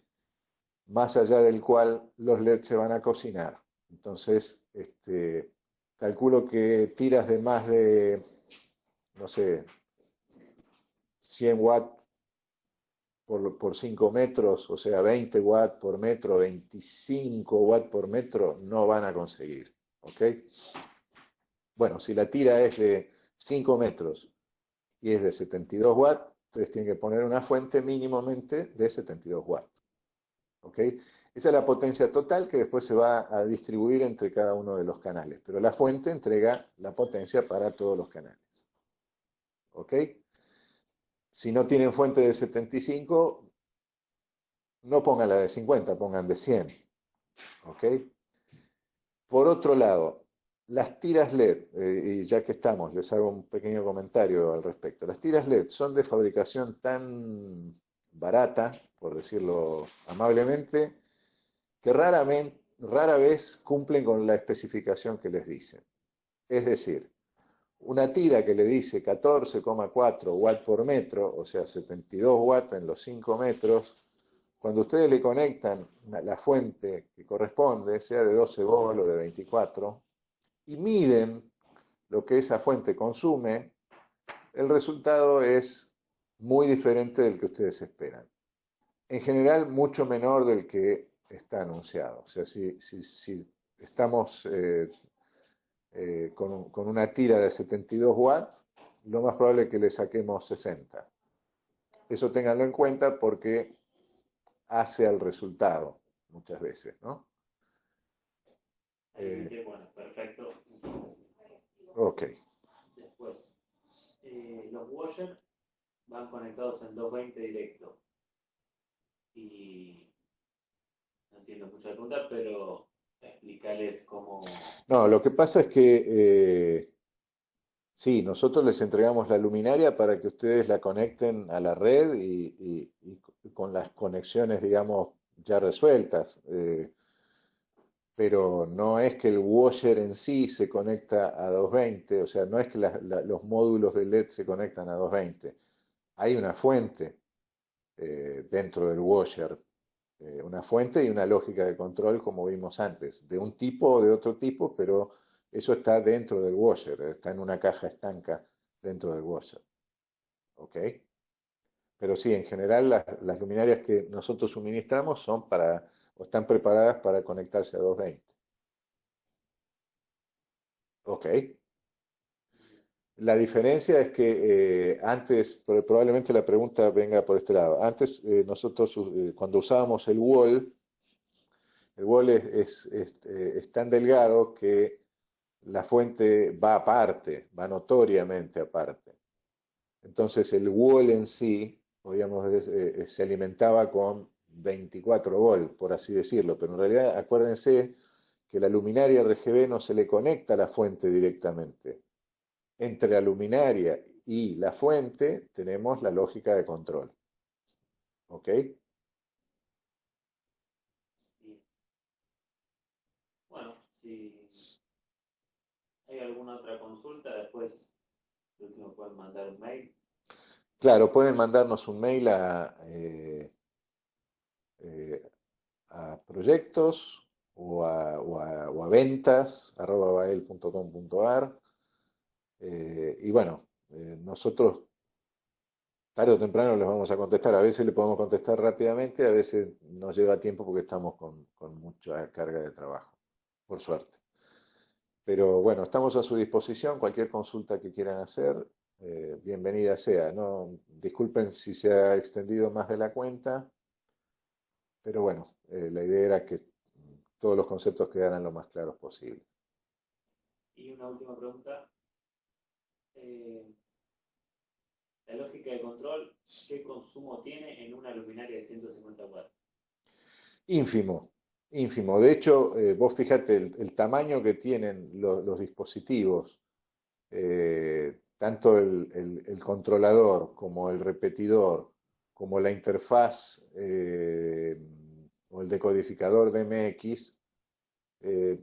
más allá del cual los LED se van a cocinar. Entonces, calculo que tiras de más de, no sé, 100 watts por 5 metros, o sea, 20 watts por metro, 25 watts por metro, no van a conseguir. ¿Ok? Bueno, si la tira es de 5 metros y es de 72 watts, ustedes tienen que poner una fuente mínimamente de 72 watts. ¿Ok? Esa es la potencia total que después se va a distribuir entre cada uno de los canales, pero la fuente entrega la potencia para todos los canales. ¿Ok? Si no tienen fuente de 75, no pongan la de 50, pongan de 100. ¿Ok? Por otro lado, las tiras LED, y ya que estamos, les hago un pequeño comentario al respecto. Las tiras LED son de fabricación tan barata, por decirlo amablemente, que rara vez cumplen con la especificación que les dicen. Es decir, una tira que le dice 14,4 watts por metro, o sea, 72 watts en los 5 metros, cuando ustedes le conectan la fuente que corresponde, sea de 12 volts o de 24, y miden lo que esa fuente consume, el resultado es muy diferente del que ustedes esperan. En general, mucho menor del que está anunciado. O sea, si estamos con una tira de 72 watts, lo más probable es que le saquemos 60. Eso ténganlo en cuenta porque hace al resultado muchas veces, ¿no? Ahí dice, bueno, perfecto. Ok. Después, los washer van conectados en 220 directo. Y no entiendo mucho la pregunta, pero explicarles cómo. No, lo que pasa es que sí, nosotros les entregamos la luminaria para que ustedes la conecten a la red y con las conexiones, digamos, ya resueltas. Pero no es que el washer en sí se conecta a 220, o sea, no es que los módulos de LED se conectan a 220. Hay una fuente dentro del washer, una fuente y una lógica de control como vimos antes, de un tipo o de otro tipo, pero eso está dentro del washer, está en una caja estanca dentro del washer. ¿Ok? Pero sí, en general las luminarias que nosotros suministramos son para, o están preparadas para conectarse a 220. ¿Ok? La diferencia es que antes, probablemente la pregunta venga por este lado. Antes nosotros cuando usábamos el wall es tan delgado que la fuente va aparte, va notoriamente aparte. Entonces el wall en sí, podríamos, se alimentaba con 24 volt, por así decirlo, pero en realidad acuérdense que la luminaria RGB no se le conecta a la fuente directamente. Entre la luminaria y la fuente tenemos la lógica de control. ¿Ok? Sí. Bueno, si hay alguna otra consulta, después por último pueden mandar un mail. Claro, pueden mandarnos un mail eh, a proyectos o a ventas @bael.com.ar y bueno, nosotros tarde o temprano les vamos a contestar. A veces le podemos contestar rápidamente, a veces nos lleva tiempo porque estamos con mucha carga de trabajo, por suerte. Pero bueno, estamos a su disposición. Cualquier consulta que quieran hacer, bienvenida sea. No, disculpen si se ha extendido más de la cuenta, pero bueno, la idea era que todos los conceptos quedaran lo más claros posible. Y una última pregunta. eh, la lógica de control, ¿qué consumo tiene en una luminaria de 150 watts? Ínfimo, ínfimo. De hecho, vos fíjate el tamaño que tienen los dispositivos, tanto el controlador como el repetidor, como la interfaz o el decodificador de MX, eh,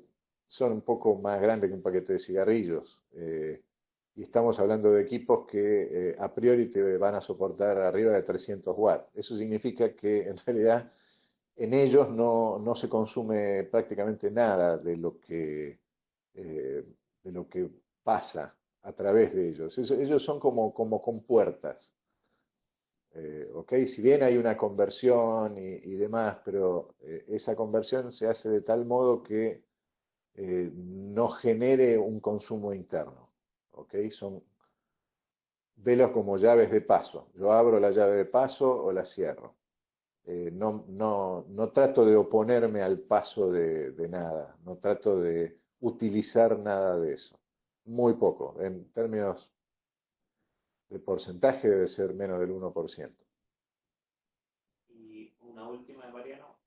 son un poco más grandes que un paquete de cigarrillos. Y estamos hablando de equipos que a priori te van a soportar arriba de 300 watts. Eso significa que en realidad en ellos no se consume prácticamente nada de lo que pasa a través de ellos. Ellos son como compuertas. ¿Ok? Si bien hay una conversión y demás, pero esa conversión se hace de tal modo que no genere un consumo interno. ¿Ok? Velos como llaves de paso. Yo abro la llave de paso o la cierro. No trato de oponerme al paso de nada, no trato de utilizar nada de eso. Muy poco. En términos de porcentaje debe ser menos del 1%. Y una última de Mariano.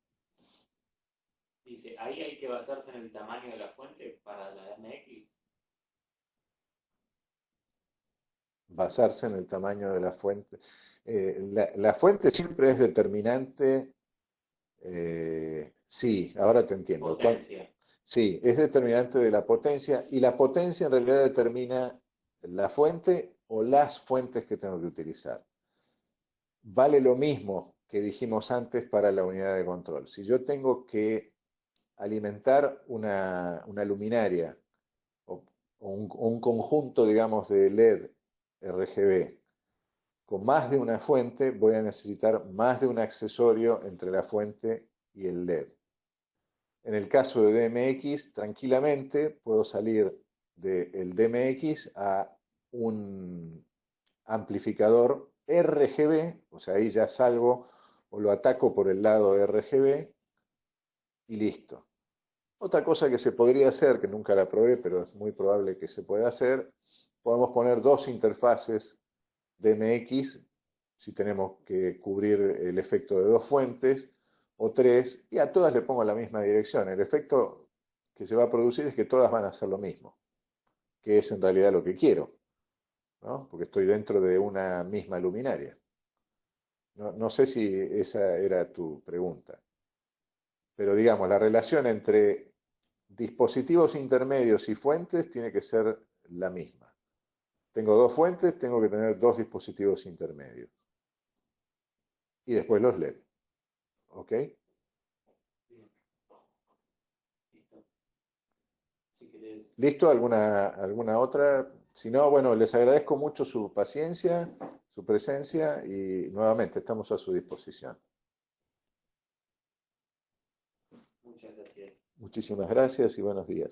Dice, ahí hay que basarse en el tamaño de la fuente para la MX. Basarse en el tamaño de la fuente. La fuente siempre es determinante. Sí, ahora te entiendo. Potencia. Sí, es determinante de la potencia y la potencia en realidad determina la fuente o las fuentes que tengo que utilizar. Vale lo mismo que dijimos antes para la unidad de control. Si yo tengo que alimentar una luminaria o un conjunto, digamos, de LED RGB con más de una fuente voy a necesitar más de un accesorio entre la fuente y el LED. En el caso de DMX, tranquilamente puedo salir del DMX a un amplificador RGB, o sea, ahí ya salgo o lo ataco por el lado RGB y listo. Otra cosa que se podría hacer, que nunca la probé, pero es muy probable que se pueda hacer, podemos poner dos interfaces DMX si tenemos que cubrir el efecto de dos fuentes, o tres, y a todas le pongo la misma dirección. El efecto que se va a producir es que todas van a hacer lo mismo, que es en realidad lo que quiero, ¿no? Porque estoy dentro de una misma luminaria. No sé si esa era tu pregunta, pero digamos, la relación entre dispositivos intermedios y fuentes tiene que ser la misma. Tengo dos fuentes, tengo que tener dos dispositivos intermedios. Y después los LED. ¿Ok? Bien, listo. Si querés, ¿Listo? ¿Alguna otra? Si no, bueno, les agradezco mucho su paciencia, su presencia y nuevamente estamos a su disposición. muchas gracias. Muchísimas gracias y buenos días.